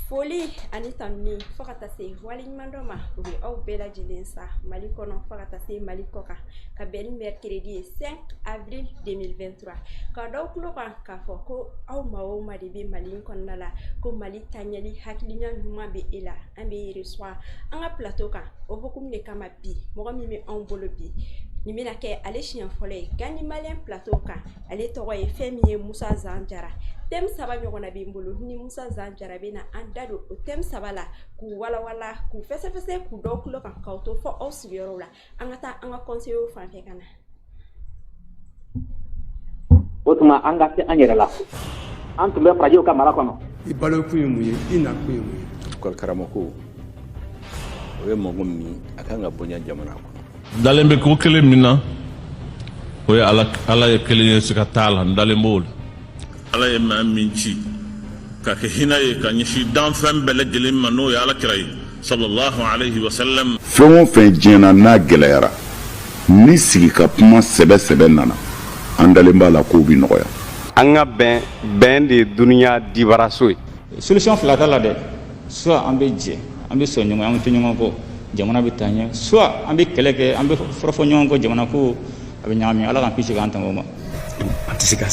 Foli ani tanni fo ka taa se waliɲuman dɔ ma o bɛ aw bɛɛ lajɛlen sa Mali kɔnɔ fo ka taa se Mali kɔ kan ka bɛn ni mercredi ye 5 avril 2023 ka d'aw tulo kan k'a fɔ ko aw maa o maa de bɛ Mali kɔnɔna la ko Mali taɲɛli hakilina ɲuman bɛ e la an bɛ reçoit an ka plateau kan o hukumu de kama bi mɔgɔ min bɛ anw bolo bi nin bɛna kɛ ale siɲɛ fɔlɔ ye Gagny Malien plateau kan ale tɔgɔ ye fɛn min ye Musa Zan Jara thème saba ɲɔgɔnna bɛ n bolo ni Musa Zan Jara bɛna an da don o thème saba la k'u walawala k'u fɛsɛfɛsɛ k'u dɔw tulo kan k'aw to fɔ aw sigiyɔrɔw la an ka taa an ka conseiller fan fɛ ka na o tuma an ka se an yɛrɛ la an tun bɛ farajiw ka mara kɔnɔ I balokun ye mun ye I nakun ye mun ye école karamɔgɔ o ye mɔgɔ min a kan ka bonya jamana kɔnɔ dalen bɛ ko kelen min na o ye ala ye kelen ye siga t'a la n dalen b'o la ala ye maa min ci ka kɛ hinɛ ye ka ɲɛsin danfɛn bɛɛ lajɛlen ma n'o ye alakira ye sallallahu alayhi wa sallam fɛn o fɛn diɲɛna n'a gɛlɛyara ni sigi ka kuma sɛbɛ nana an dalen b'a la k'o bi nɔgɔya an ka bɛn de ye duniya dibaraso ye solution fila t'a la dɛ soit an bɛ jɛ an bɛ sɔn ɲɔgɔn an tɛ ɲɔgɔn kɔ jamana bɛ taa ɲɛ soit an bɛ kɛlɛ kɛ an bɛ fɔrɔfɔ ɲɔgɔn kɔ jamana ko a bɛ ɲagami ala k'an kisi k'an tanga o ma an tɛ se ka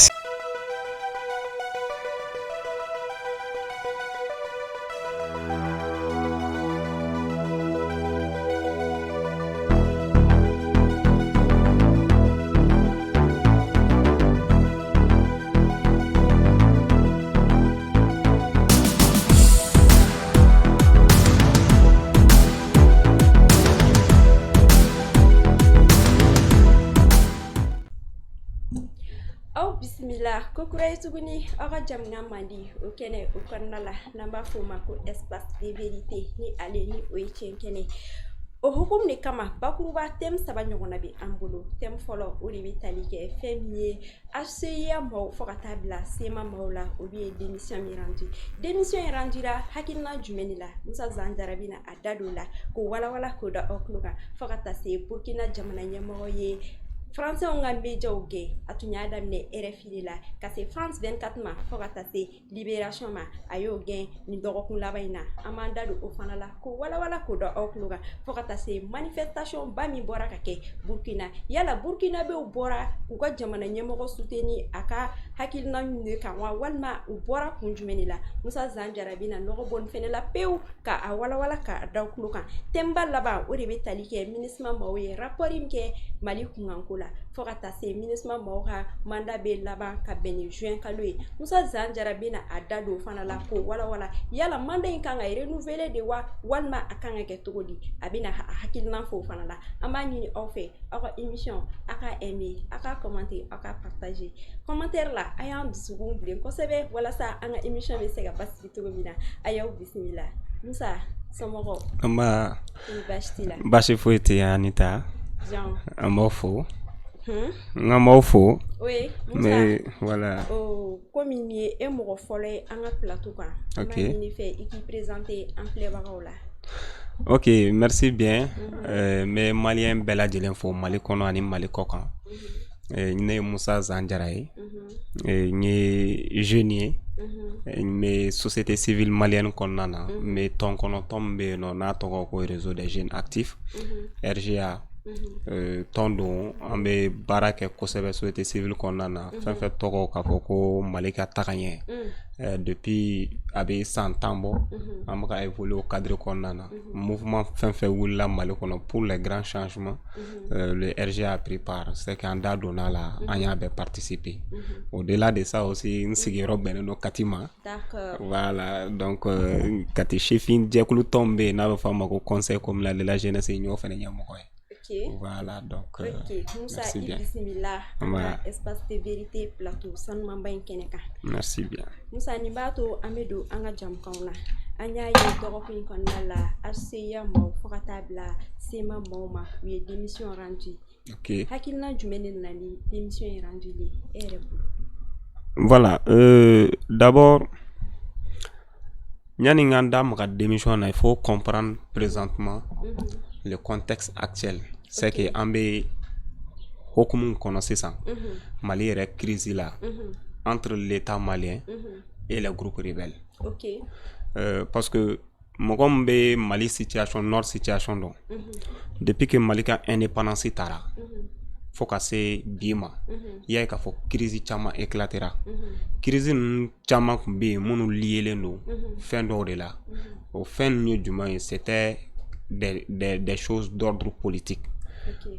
kokura tuguni aw ka jamana mandi o kɛnɛ o kɔnɔna la n'an b'a fɔ o ma ko espace de vérité ni ale ni o ye tiɲɛ kɛnɛ o hukumu de kama bakuruba thème saba ɲɔgɔnna bɛ an bolo thème fɔlɔ o de bɛ tali kɛ fɛn min ye HCA maaw fo ka taa bila SEMA maaw la o bɛ ye démission min rendu démission in rendira hakilina jumɛn de la Musa Zan Jara bɛna a da don o la k'o walawala k'o da aw tulo kan fo ka taa se Burkina jamana ɲɛmɔgɔ ye Français ka médiaw gɛn a tun y'a daminɛ RFI de la ka se France 24 ma fo ka taa se Libération ma a y'o gɛn nin dɔgɔkun laban in na an b'an da don o fana la k'o walawala k'o da aw tulo kan fo ka taa se manifestation ba min bɔra ka kɛ Burkina yala Burkinabéw bɔra u ka jamana ɲɛmɔgɔ soutenir a ka hakilina min kan wa walima u bɔra kun jumɛn de la Musa Zan Jara bɛna nɔgɔ bɔ nin fɛnɛ la pewu ka a walawala k'a da aw tulo kan thème ba laban o de bɛ tali kɛ MINUSMA maaw ye rapport min kɛ Mali kunkanko la fo ka taa se MINUSMA maaw ka mandat bɛ laban ka bɛn ni juin kalo ye Musa Zan Jara bɛna a da don fana la k'o walawala yala mandat in kan ka renouveler de wa walima a kan ka kɛ cogo di a bɛna a hakilina fɔ o fana la an b'a ɲini aw fɛ aw ka émission a ka aimer a ka commenter a ka partager commentaire la a y'an dusukun bilen kosɛbɛ walasa an ka émission bɛ se ka basigi cogo min na a y'aw bisimila Musa somɔgɔw an b'a baasi t'i la baasi foyi tɛ yen Anita Jean an b'aw fo nga m'aw fo oui mais voilà comme ni ye e mɔgɔ fɔlɔ ye an ka plateau kan an b'a ɲini fɛ i k'i présenter an filɛbagaw la ok merci bien mais malien bɛɛ lajɛlen fo Mali kɔnɔ ani Mali kɔ kan ne ye Musa Zan Jara ye n ye jeune ye n bɛ société civile malienne kɔnɔna na n bɛ tɔn kɔnɔ tɔn min bɛ yen nɔ n'a tɔgɔ ko réseau des jeunes actifs RGA tɔn don an bɛ baara kɛ kosɛbɛ société civile kɔnɔna na fɛn fɛn tɔgɔ k'a fɔ ko Mali ka tagaɲɛ depuis a bɛ san 10 bɔ an bɛ ka évoluer o cadre kɔnɔna na mouvement fɛn fɛn wulila Mali kɔnɔ pour les grands changements le RGA a pris part c'est qu'an da donna la an y'a bɛɛ participer au-delà de ça aussi n sigiyɔrɔ bɛnnen don Kati ma voilà donc Kati sifin jɛkulu tɔn bɛ yen n'a bɛ fɔ a ma ko conseil communal de la jeunesse n y'o fana ɲɛmɔgɔ ye. Voilà donc Musa i bisimila espace de vérité plateau sanumanba in kɛnɛ kan merci bien Musa nin b'a to an bɛ don an ka jamukanw na an y'a ye dɔgɔkun in kɔnɔna la HCA maaw fo ka taa bila SEMA maaw ma u ye démission rendu hakilina jumɛn de nana ni démission in renduli e yɛrɛ bolo voilà d'abord yani n da maga démission na il faut comprendre présentement le contexte actuel c'est que an bɛ hokumu kɔnɔ sisan Mali yɛrɛ crise la entre l'état malien et les groupes rebelles parce que mɔgɔ min bɛ Mali situation nord situation dɔn depuis que Mali ka indépendance taara fo ka se bi ma i y'a ye k'a fɔ crise caman éclatera crise ninnu caman tun bɛ yen minnu liélen don fɛn dɔw de la o fɛn ninnu ye jumɛn ye c'était des choses d'ordre politique.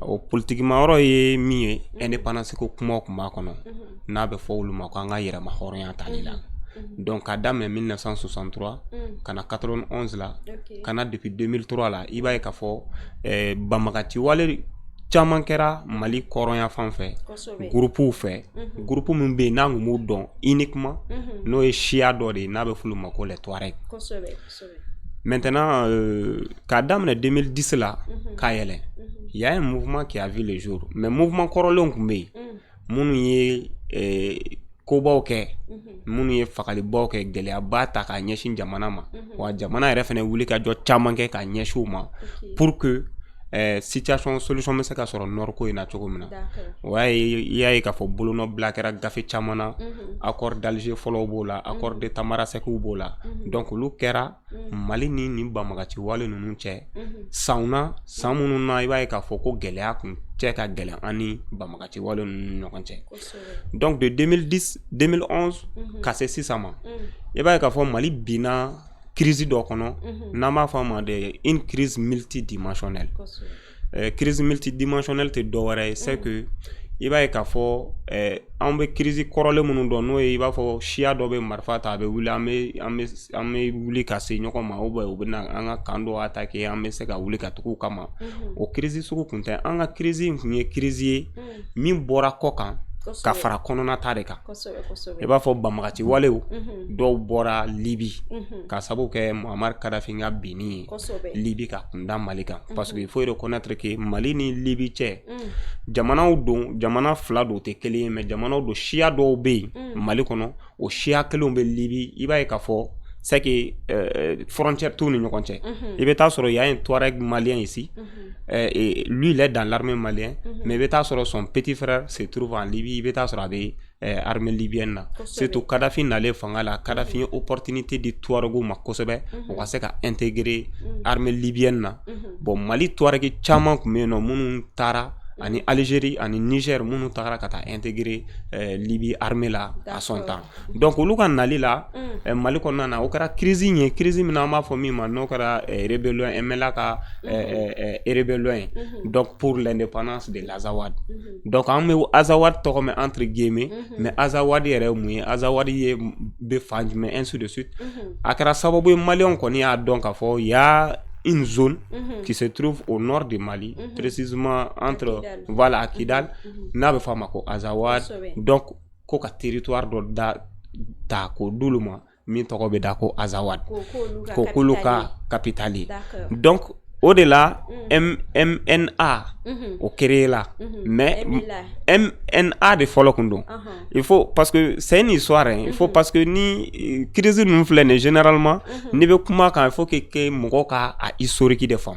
O politiquement yɔrɔ ye min ye indépendance ko kuma o kuma kɔnɔ n'a bɛ fɔ olu ma ko an ka yɛrɛma hɔrɔnya tali la. Donc k'a daminɛ 1963 kana 91 la kana depuis 2003 la i b'a ye k'a fɔ banbagaci wale caman kɛra Mali kɔrɔnya fan fɛ groupew fɛ groupe min bɛ yen n'a kun b'o dɔn uniquement n'o ye siya dɔ de ye n'a bɛ f'olu ma ko les Touaregs. Maintenant k'a daminɛ 2010 la k'a yɛlɛ il y a un mouvement qui a vu le jour mais mouvement kɔrɔlenw kun bɛ yen minnu ye kobaw kɛ minnu ye fagalibaw kɛ gɛlɛyaba ta k'a ɲɛsin jamana ma wa jamana yɛrɛ fana wuli ka jɔ caman kɛ k'a ɲɛsin u ma pour que situation solution bɛ se ka sɔrɔ nord ko in na cogo min na o y'a ye i y'a ye k'a fɔ bolonɔ bila kɛra gafe caman na accord d'Alger fɔlɔw b'o la accord de Tamarasɛkiw b'o la donc olu kɛra Mali ni nin banbagaci wale ninnu cɛ san minnu na i b'a ye k'a fɔ ko gɛlɛya kun cɛ ka gɛlɛn an ni banbagaci wale ninnu ɲɔgɔn cɛ donc de 2011 ka se sisan ma i b'a ye k'a fɔ Mali binna crise dɔ kɔnɔ n'an b'a fɔ a ma de une crise multidimensionnelle crise multidimensionnelle tɛ dɔ wɛrɛ ye c'est que i b'a ye k'a fɔ an bɛ crise kɔrɔlen minnu dɔn n'o ye i b'a fɔ siya dɔ bɛ marifa ta a bɛ wuli an bɛ wuli ka se ɲɔgɔn ma u bɛ na an ka kan dɔ attaquer an bɛ se ka wuli ka tugu u kama o crise sugu kun tɛ an ka crise in kun ye crise ye min bɔra kɔ kan ka fara kɔnɔna ta de kan i b'a fɔ banbagaci walew dɔw bɔra Libi ka sababu kɛ Muammar Kadhafi ka binni ye Libi ka kunda Mali kan parce que il faut reconnaître que Mali ni Libi cɛ jamana fila don tɛ kelen ye mais jamanaw don siya dɔw bɛ yen Mali kɔnɔ o siya kelenw bɛ Libi i b'a ye k'a fɔ c'est que frontière t'u ni ɲɔgɔn cɛ i bɛ taa sɔrɔ il y a un Touareg malien ici et lui il est dans l'armée malienne mais i bɛ taa sɔrɔ son petit frère se trouve en Libye i bɛ taa sɔrɔ a bɛ armée libyenne na surtout Kadhafi nalen fanga la Kadhafi ye opportunité di Touaregiw ma kosɛbɛ o ka se ka intégrer armée libyenne na bon Mali Touareg caman kun bɛ yen nɔ minnu taara ani Algérie ani Niger minnu tagara ka taa intégrer Libye armée la à son temps donc olu ka nali la Mali kɔnɔna na o kɛra crise ye crise min an b'a fɔ min ma n'o kɛra rébellion MLA ka rébellion ye donc pour l'indépendance de l'Azawad donc an bɛ Azawad tɔgɔ mɛn entre guillemets mais Azawad yɛrɛ ye mun ye Azawad ye bɛ fan jumɛn ainsi de suite a kɛra sababu ye maliyɛnw kɔni y'a dɔn k'a fɔ y'a une zone qui se trouve au nord du Mali, précisément entre voilà à Kidal, n'a pas fait ko Azawad, donc ko ka territoire do da ko duluma min tɔgɔ bɛ da ko Azawad, ko kulu ka capitale. Donc au-delà MNA au créé là, mais MNA de fɔlɔ kun don. Il faut parce que c'est une histoire, hein, il faut parce que ni crise nous flène généralement ni bɛ kuma kan il faut que mɔgɔ ka a historique de fɔ.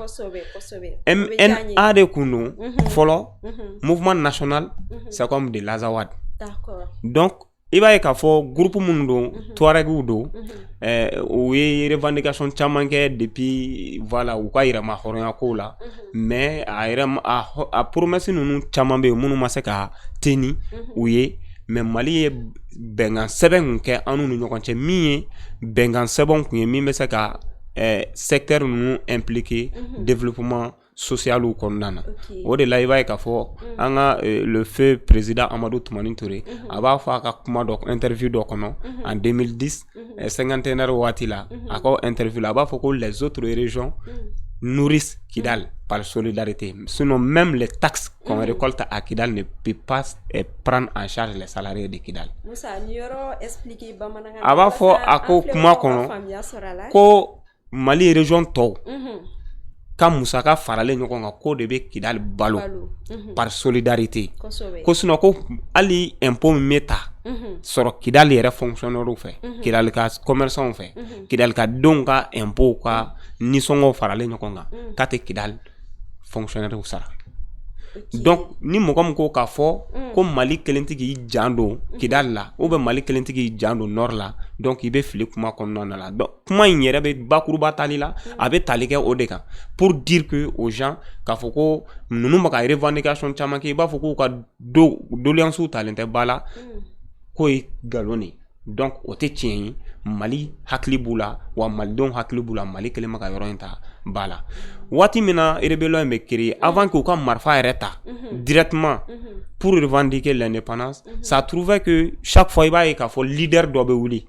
MNA de kun don fɔlɔ mouvement national c'est comme de l'Azawad. Donc i b'a ye k'a fɔ groupe minnu don Touaregiw don u ye revendication caman kɛ depuis voilà u ka yɛrɛma hɔrɔnya kow la mais a promesse ninnu caman bɛ yen minnu ma se ka tenir u ye mais Mali ye bɛnkan sɛbɛn kun kɛ an n'u ni ɲɔgɔn cɛ min ye bɛnkan sɛbɛn kun ye min bɛ se ka secteur ninnu impliquer développement social ou kɔnɔna o de la i b'a ye k'a fɔ an ka le feu président Amadou Toumani Touré a b'a fɔ a ka kuma dɔ interview dɔ kɔnɔ en 2010 cinquantenaire waati la a ka interview la a b'a fɔ ko les autres régions nourrissent Kidal par solidarité sinon même les taxes qu'on récolte à Kidal ne peut pas prendre en charge les salariés de Kidal a b'a fɔ a ko kuma kɔnɔ ko Mali région tɔw ka musaka faralen ɲɔgɔn kan ko de bɛ Kidal balo par solidarité ko sinon ko hali impôt min bɛ ta sɔrɔ Kidal yɛrɛ fonctionnaire fɛ Kidal ka commerçants fɛ Kidal ka denw ka impôt ka nisɔngɔw faralen ɲɔgɔn kan k'a tɛ Kidal fonctionnaire sara donc ni mɔgɔ min ko k'a fɔ ko Mali kelen tɛ k'i jan don Kidal la ou bien Mali kelen tɛ k'i jan don nord la donc il be fili kuma kɔnɔna la donc kuma in yɛrɛ bɛ bakuruba tali la a bɛ tali kɛ o de kan pour dire que aux gens k'a fɔ ko ninnu bɛ ka revendication caman kɛ i b'a fɔ k'u ka doléances talen tɛ ba la k'o ye nkalon de donc o tɛ tiɲɛ ye Mali hakili b'u la wa malidenw hakili b'u la Mali kelen bɛ ka yɔrɔ in ta ba la waati min na rébellion in bɛ créer avant k'u ka marifa yɛrɛ ta directement pour revendiquer l'indépendance ça trouvait que chaque fois i b'a ye k'a fɔ leader dɔ bɛ wuli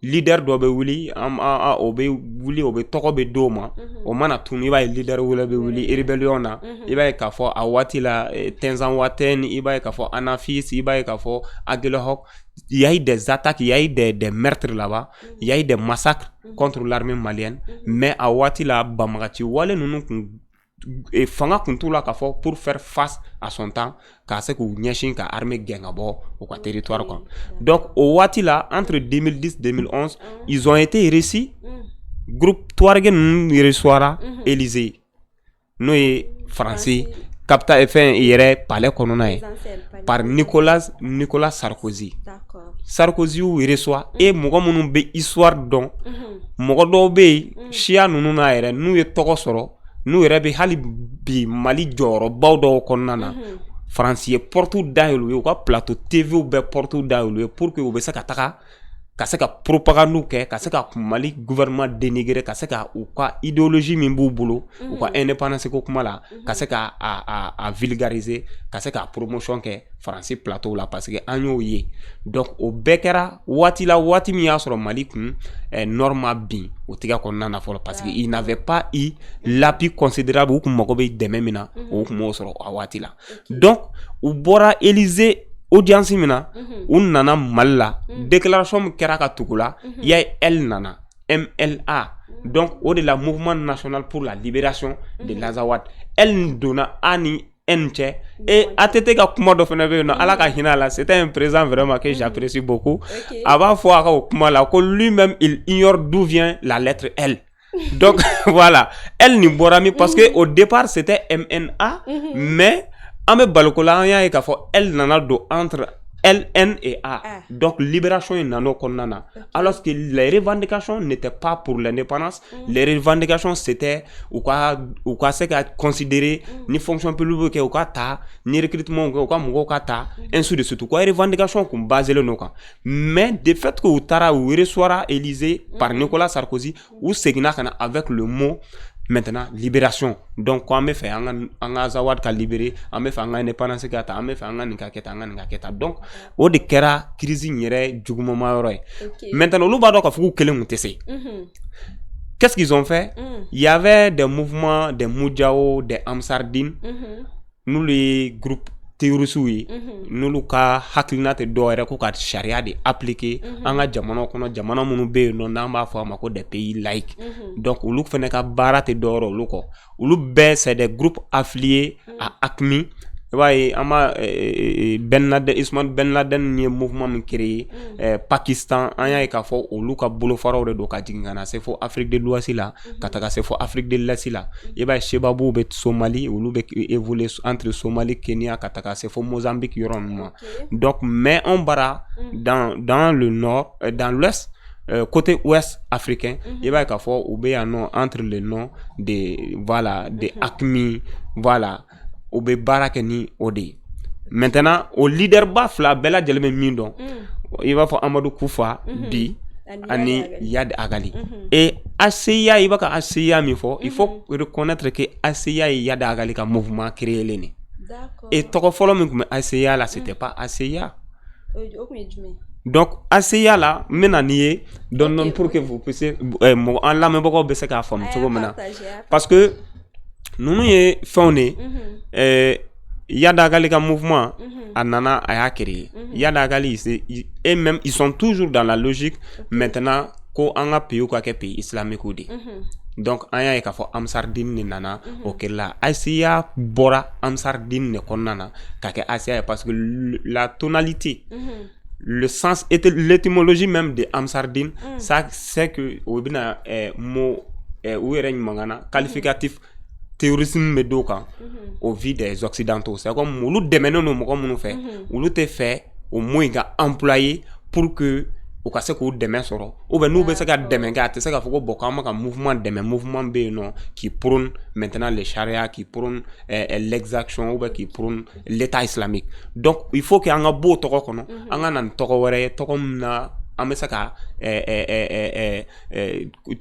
leader dɔ bɛ wuli o bɛ wuli o bɛ tɔgɔ bɛ d'o ma o mana tunu i b'a ye leader wɛrɛ bɛ wuli rébellion na i b'a ye k'a fɔ a waati la Tenzan Waten i b'a ye k'a fɔ Anafis i b'a ye k'a fɔ Aguelhok il y a eu des attaques, il y a eu des meurtres là-bas, il y a eu des massacres contre l'armée malienne, mais à waati la Bamagati wale nunu et fanga kun t'u la k'a fɔ pour faire face à son temps k'a se k'u ɲɛsin ka armée gɛn ka bɔ u ka territoire kan donc au waati la entre 2010 2011 ils ont été reçus groupe Touareg ninnu reçoira Élysée n'o ye Faransi capta fɛn yɛrɛ palais kɔnɔna ye par Nicolas Sarkozy. Sarkozy y'u reçoit et mɔgɔ minnu bɛ histoire dɔn mɔgɔ dɔw bɛ yen siya ninnu na yɛrɛ n'u ye tɔgɔ sɔrɔ n'u yɛrɛ bɛ hali bi Mali jɔyɔrɔbaw dɔw kɔnɔna na Faransi ye porte dayɛlɛ u ye u ka plateau TV bɛɛ porte dayɛlɛ u ye pour que u bɛ se ka taga ka se ka propagande kɛ ka se ka Mali gouvernement dénigrer ka se ka u ka idéologie min b'u bolo u ka indépendance ko kuma la ka se ka a vulgariser ka se ka promotion kɛ Faransi plateau la parce que an y'o ye donc o bɛɛ kɛra waati la waati min y'a sɔrɔ Mali kun norme bin o tigɛ kɔnɔna na fɔlɔ parce que il n'avait pas eu l'appui considérable u kun mago bɛ dɛmɛ min na o kun m'o sɔrɔ a waati la donc u bɔra Élysée audience mina u nana Mali la déclaration min kɛra ka tugu la il y a elle nana MLA donc o de la mouvement national pour la libération de l'Azawad elle donna ani N cɛ et ATT ka kuma dɔ fana bɛ yen nɔ Ala ka hinɛ la c'était un président vraiment que j'apprécie beaucoup a b'a fɔ a ka o kuma la ko lui-même il ignore d'où vient la lettre L donc voilà elle ni bɔra min parce que au départ c'était MNA mais an bɛ baloko la an y'a ye k'a fɔ elle nana don entre LN et A donc libération in nana o kɔnɔna na alors que les revendications n'étaient pas pour l'indépendance les revendications c'était u ka se ka considérer ni fonction publique kɛ u ka ta ni recrutement kɛ u ka mɔgɔw ka ta ainsi de suite u ka revendication kun basé len kan mais de fait que u taara u reçoira Élysée par Nicolas Sarkozy u seginna ka na avec le mot maintenant libération donc ko an bɛ fɛ an ka Azawad ka libérer an bɛ fɛ an ka indépendance ka ta an bɛ fɛ an ka nin ka kɛ tan an ka nin ka kɛ tan donc o de kɛra crise in yɛrɛ jugumama yɔrɔ ye maintenant olu b'a dɔn k'a fɔ k'u kelen kun tɛ se qu'est-ce qu'ils ont fait il y avait des mouvements des Moudjao des Amsardine n'olu ye groupe terroristes ye n'olu ka hakilina tɛ dɔw yɛrɛ ko ka charia de appliquer an ka jamana kɔnɔ jamana minnu bɛ yen nɔ n'an b'a fɔ a ma ko des pays laïcs donc olu fana ka baara tɛ dɔw yɛrɛ olu kɔ olu bɛɛ c'est des groupes affiliés à AQMI i b'a ye an b'a Ousmane Ben Laden ye mouvement min créé Pakistan an y'a ye k'a fɔ olu ka bolofaraw de don ka jigin ka na se fo Afrique de l'Ouest la ka taga se fo Afrique de l'Est la i b'a ye Shebabu bɛ Somalie olu bɛ évoluer entre Somalie Kenya ka taga se fo Mozambique yɔrɔ ninnu ma donc mais on bara dans le nord dans l'ouest côté ouest africain il va k'a fɔ u bɛ yan nɔ entre les noms de voilà de AQMI voilà o bɛ baara kɛ ni o de ye maintenant o leader ba fila bɛɛ lajɛlen bɛ min dɔn i b'a fɔ Amadou Koufa bi ani Yad Agali et ACIA i b'a ka ACIA min fɔ il faut reconnaître que ACIA ye Yad Agali ka mouvement créé len de et tɔgɔ fɔlɔ min tun bɛ ACIA la c'était pas ACIA donc ACIA la n bɛna nin ye dɔɔni pour que vous puissiez an lamɛnbagaw bɛ se k'a faamu cogo min na parce que ninnu ye fɛnw de Yad Agali ka mouvement a nana a y'a créé Yad Agali et même ils sont toujours dans la logique maintenant ko an ka pays ka kɛ pays islamique de donc an y'a ye k'a fɔ Amsardine de nana o kɛra ACIA bɔra Amsardine de kɔnɔna na ka kɛ ACIA parce que la tonalité le sens et l'étymologie même de Amsardine ça c'est que o bɛna mot u yɛrɛ ɲuman na qualificatif terrorisme bɛ dɔw kan au vu des occidentaux c'est comme olu dɛmɛnen don mɔgɔ minnu fɛ olu tɛ fɛ o mot in ka employer pour que u ka se k'u dɛmɛ sɔrɔ ou bien n'u bɛ se ka dɛmɛ kɛ a tɛ se ka fɔ ko bon k'an bɛ ka mouvement dɛmɛ mouvement bɛ yen nɔ qui prône maintenant les charia qui prône l'exaction ou bien qui prône l'état islamique donc il faut que an ka b'o tɔgɔ kɔnɔ an ka na ni tɔgɔ wɛrɛ ye tɔgɔ min na an bɛ se ka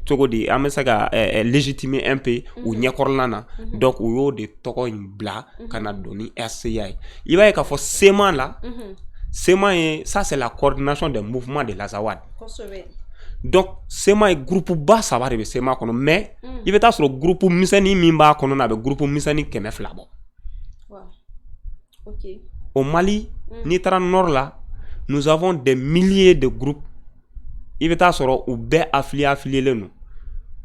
cogo di an bɛ se ka légitimer un peu u ɲɛkɔrɔla na donc u y'o de tɔgɔ in bila ka na don ni SCA ye i b'a ye k'a fɔ SEMA la SEMA ye ça c'est la coordination des mouvements de l'Azawad donc SEMA ye groupe ba saba de bɛ SEMA kɔnɔ mais i bɛ taa sɔrɔ groupe misɛnnin min b'a kɔnɔ a bɛ groupe misɛnnin 200 bɔ au Mali n'i taara nord la nous avons des milliers de groupes i bɛ taa sɔrɔ u bɛɛ affilié len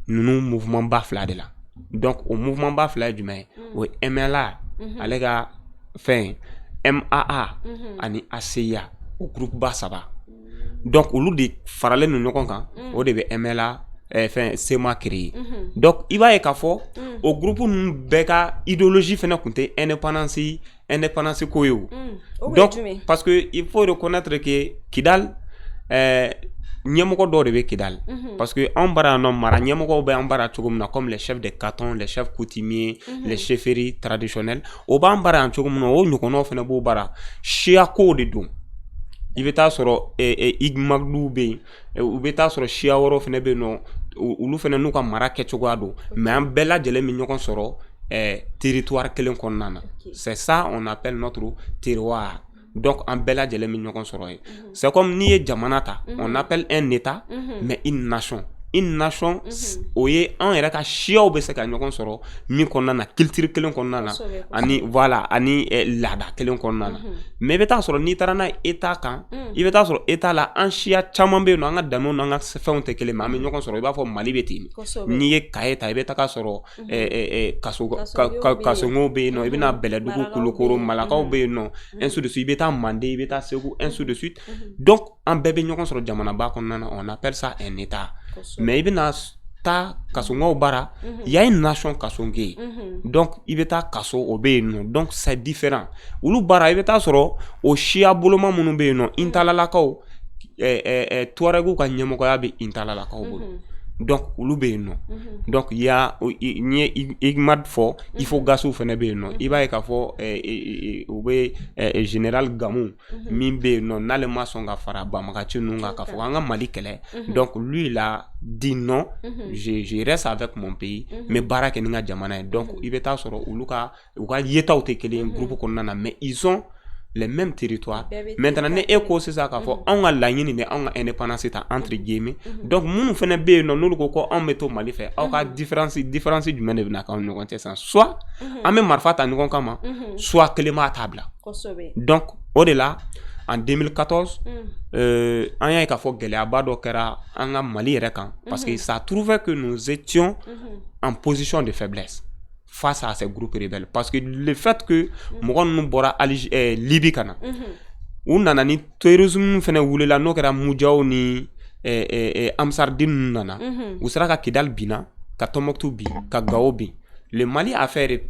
ninnu mouvement ba fila de la donc o mouvement ba fila ye jumɛn ye o ye MLA ale ka fɛn MAA ani ACIA o groupe ba saba donc olu de faralen no ɲɔgɔn kan o de bɛ MLA fɛn SEMA créé donc i b'a ye k'a fɔ o groupe ninnu bɛɛ ka idéologie fana tun tɛ indépendance ko ye o donc parce que il faut reconnaître que Kidal ɲɛmɔgɔ dɔw de bɛ Kidal parce que anw bara yan nɔ mara ɲɛmɔgɔw bɛ an bara cogo min na comme les chefs de canton les chefs coutumiers les chefferies traditionnelles o b'an bara yan cogo min na o ɲɔgɔnnaw fana b'o bara siya kow de don i bɛ taa sɔrɔ igmagluw bɛ yen u bɛ taa sɔrɔ siya wɛrɛw fana bɛ yen nɔ olu fana n'u ka mara kɛcogoya don mais an bɛɛ lajɛlen bɛ ɲɔgɔn sɔrɔ territoire kelen kɔnɔna na c'est ça on appelle notre terroir donc an bɛɛ lajɛlen bɛ ɲɔgɔn sɔrɔ yen c'est comme n'i ye jamana ta on appelle un état mais une nation o ye an yɛrɛ ka siyaw bɛ se ka ɲɔgɔn sɔrɔ min kɔnɔna na culture kelen kɔnɔna na ani voilà ani laada kelen kɔnɔna na mais i bɛ taa sɔrɔ n'i taara n'a ye état kan i bɛ taa sɔrɔ état la an siya caman bɛ yen nɔ an ka danbew n'an ka fɛnw tɛ kelen mais an bɛ ɲɔgɔn sɔrɔ i b'a fɔ Mali bɛ ten n'i ye Kaye ta i bɛ taga sɔrɔ Kasongo bɛ yen nɔ i bɛna Bɛlɛdugu Kulukoro Malakaw bɛ yen nɔ ainsi de suite i bɛ taa Mande i bɛ taa Segu ainsi de suite donc an bɛɛ bɛ ɲɔgɔn sɔrɔ jamanaba kɔnɔna na on appelle ça un état mais i bɛna taa Kasongow bara il y a une nation Kasonge donc i bɛ taa Kaso o bɛ yen nɔ donc c'est différent olu bara i bɛ taa sɔrɔ o siya boloma minnu bɛ yen nɔ Intalalakaw Tuareguw ka ɲɛmɔgɔya bɛ Intalalakaw bolo donc olu bɛ yen nɔ donc il y a n ye Igmad fɔ il faut Gasuw fana bɛ yen nɔ i b'a ye k'a fɔ u bɛ général Gamu min bɛ yen nɔ n'ale ma sɔn ka fara banbagaci ninnu kan k'a fɔ an ka Mali kɛlɛ donc lui il a dit non je reste avec mon pays mais baara kɛ ni n ka jamana ye donc i bɛ taa sɔrɔ u ka yetaw tɛ kelen ye groupe kɔnɔna na mais ils ont les mêmes territoires maintenant ne e ko sisan k'a fɔ anw ka laɲini de anw ka indépendance ta entre guillemets donc minnu fana bɛ yen nɔ n'olu ko ko anw bɛ to Mali fɛ aw ka différence jumɛn de bɛ na k'aw ni ɲɔgɔn cɛ sisan soit an bɛ marifa ta ɲɔgɔn kama soit kelen b'a ta bila donc o de la en 2014 an y'a ye k'a fɔ gɛlɛyaba dɔ kɛra an ka Mali yɛrɛ kan parce que ça trouvait que nous étions en position de faiblesse face à ces groupes rebelles parce que le fait que mɔgɔ ninnu bɔra Libye ka na u nana ni terrorisme fana wulela n'o kɛra Mujaw ni Amsardine ninnu nana u sera ka Kidal binna ka Tombouctou bin ka Gao bin le Mali a fait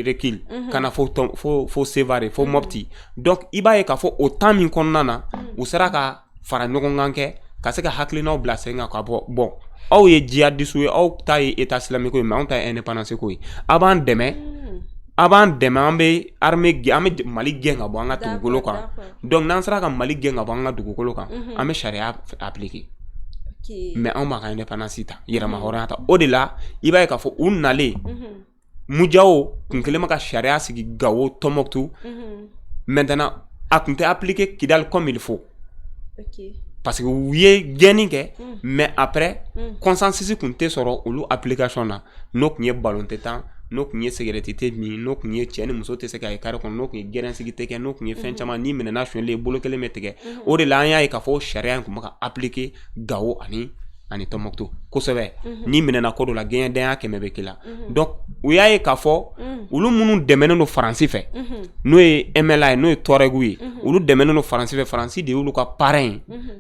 recul ka na fo Sévaré fo Mopti donc i b'a ye k'a fɔ o temps min kɔnɔna na u sera ka fara ɲɔgɔn kan kɛ ka se ka hakilinaw bila sen kan ka bɔ bon aw ye djihadistes ye aw ta ye état islamique ye mais anw ta ye indépendance ko ye a b'an dɛmɛ an bɛ armée an bɛ Mali gɛn ka bɔ an ka dugukolo kan donc n'an sera ka Mali gɛn ka bɔ an ka dugukolo kan an bɛ charia appliquer mais anw b'a ka indépendance ta yɛrɛma hɔrɔnya ta o de la i b'a ye k'a fɔ u nalen Mujaw kun kelen ma ka charia sigi Gao Tombouctou maintenant a kun tɛ appliquer Kidal comme il faut parce que u ye gɛnni kɛ mais après consensus kun tɛ sɔrɔ olu application na n'o kun ye ballon tɛ tan n'o kun ye cigarette tɛ min n'o kun ye cɛ ni muso tɛ se ka ye carré kɔnɔ n'o kun ye gɛrɛnsigi tɛ kɛ n'o kun ye fɛn caman ni minɛna sonyɛli bolo kelen bɛ tigɛ o de la an y'a ye k'a fɔ sariya in kun bɛ ka appliquer Gao ani Tombouctou kosɛbɛ ni minɛna ko dɔ la gɛɲɛdenya 100 bɛ k'i la donc u y'a ye k'a fɔ olu minnu dɛmɛnen don Faransi fɛ n'o ye MLA ye n'o ye Tuareguw ye olu dɛmɛnen don Faransi fɛ Faransi de y'olu ka parrain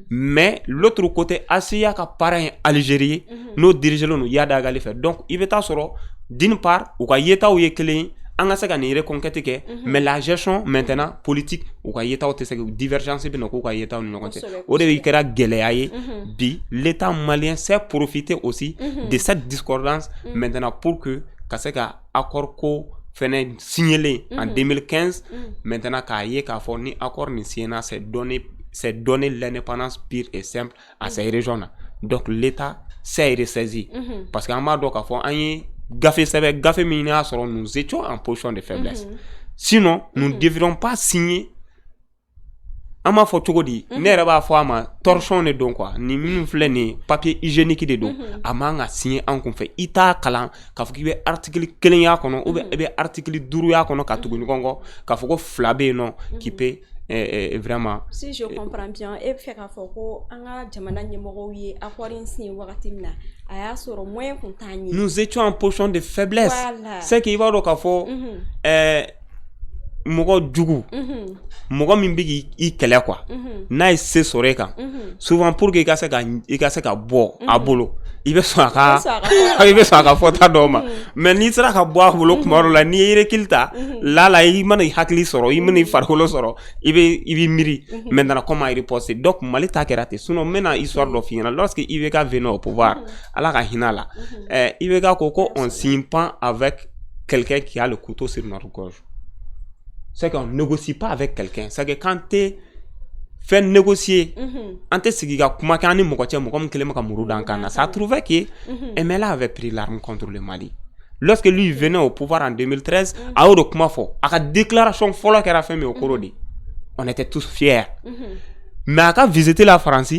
mais l'autre côté ACIA ka parrain ye Algérie n'o dirigelen don Yada Agali fɛ donc i bɛ taa sɔrɔ d'une part u ka yetaw ye kelen an ka se ka nin reconquête kɛ mais la gestion maintenant politique u ka yetaw tɛ se divergence bɛ na k'u ka yetaw ni ɲɔgɔn cɛ o de kɛra gɛlɛya ye bi l'état malien s'est profité aussi de cette discordance maintenant pour que ka se ka accord ko fɛnɛ signalé en 2015 maintenant k'a ye k'a fɔ ni accord ni signé c'est donner l'indépendance pure et simple à ces régions-là. Donc l'État s'est ressaisi. Parce qu'en bas, donc, nous étions en position de faiblesse. Sinon, nous ne devrions pas signer. Ama fo chogodi ne yɛrɛ b'a fɔ a ma torchon de don quoi ni minnu filɛ nin papier hygiénique de don a man ka signer an kun fɛ i t'a kalan k'a fɔ k'i bɛ article 1 y'a kɔnɔ ou bien i bɛ article 5 y'a kɔnɔ ka tugu ɲɔgɔn kɔ k'a fɔ ko 2 bɛ yen nɔ qui peut vraiment. Si je comprends bien e bɛ fɛ k'a fɔ ko an ka jamana ɲɛmɔgɔw ye accord in signé wagati min na a y'a sɔrɔ moyen kun t'an ye. Nous étions en position de faiblesse. Voilà. C'est qu'il va dɔn k'a fɔ mɔgɔ jugu mɔgɔ min bɛ k'i kɛlɛ quoi n'a ye se sɔrɔ e kan souvent pour que i ka se ka bɔ a bolo i bɛ sɔn a ka fɔta dɔw ma mais n'i sera ka bɔ a bolo tuma dɔw la n'i ye recul ta la i mana i hakili sɔrɔ i mana i farikolo sɔrɔ i bɛ miiri maintenant comment riposter donc Mali ta kɛra ten sinon n bɛna histoire dɔ f'i ɲɛna lorsque IBK venait au pouvoir Ala ka hinɛ a la IBK ko on signe pas avec quelqu'un qui a le couteau sur notre gorge. C'est qu'on ne négocie pas avec quelqu'un. C'est que quand tu fais négocier, quand tu sais ça a trouvé que MLA avait pris l'arme contre le Mali. Lorsque lui venait au pouvoir en 2013, à la déclaration folle qu'elle a fait au Corodi, on était tous fiers. Mais quand a visité la France,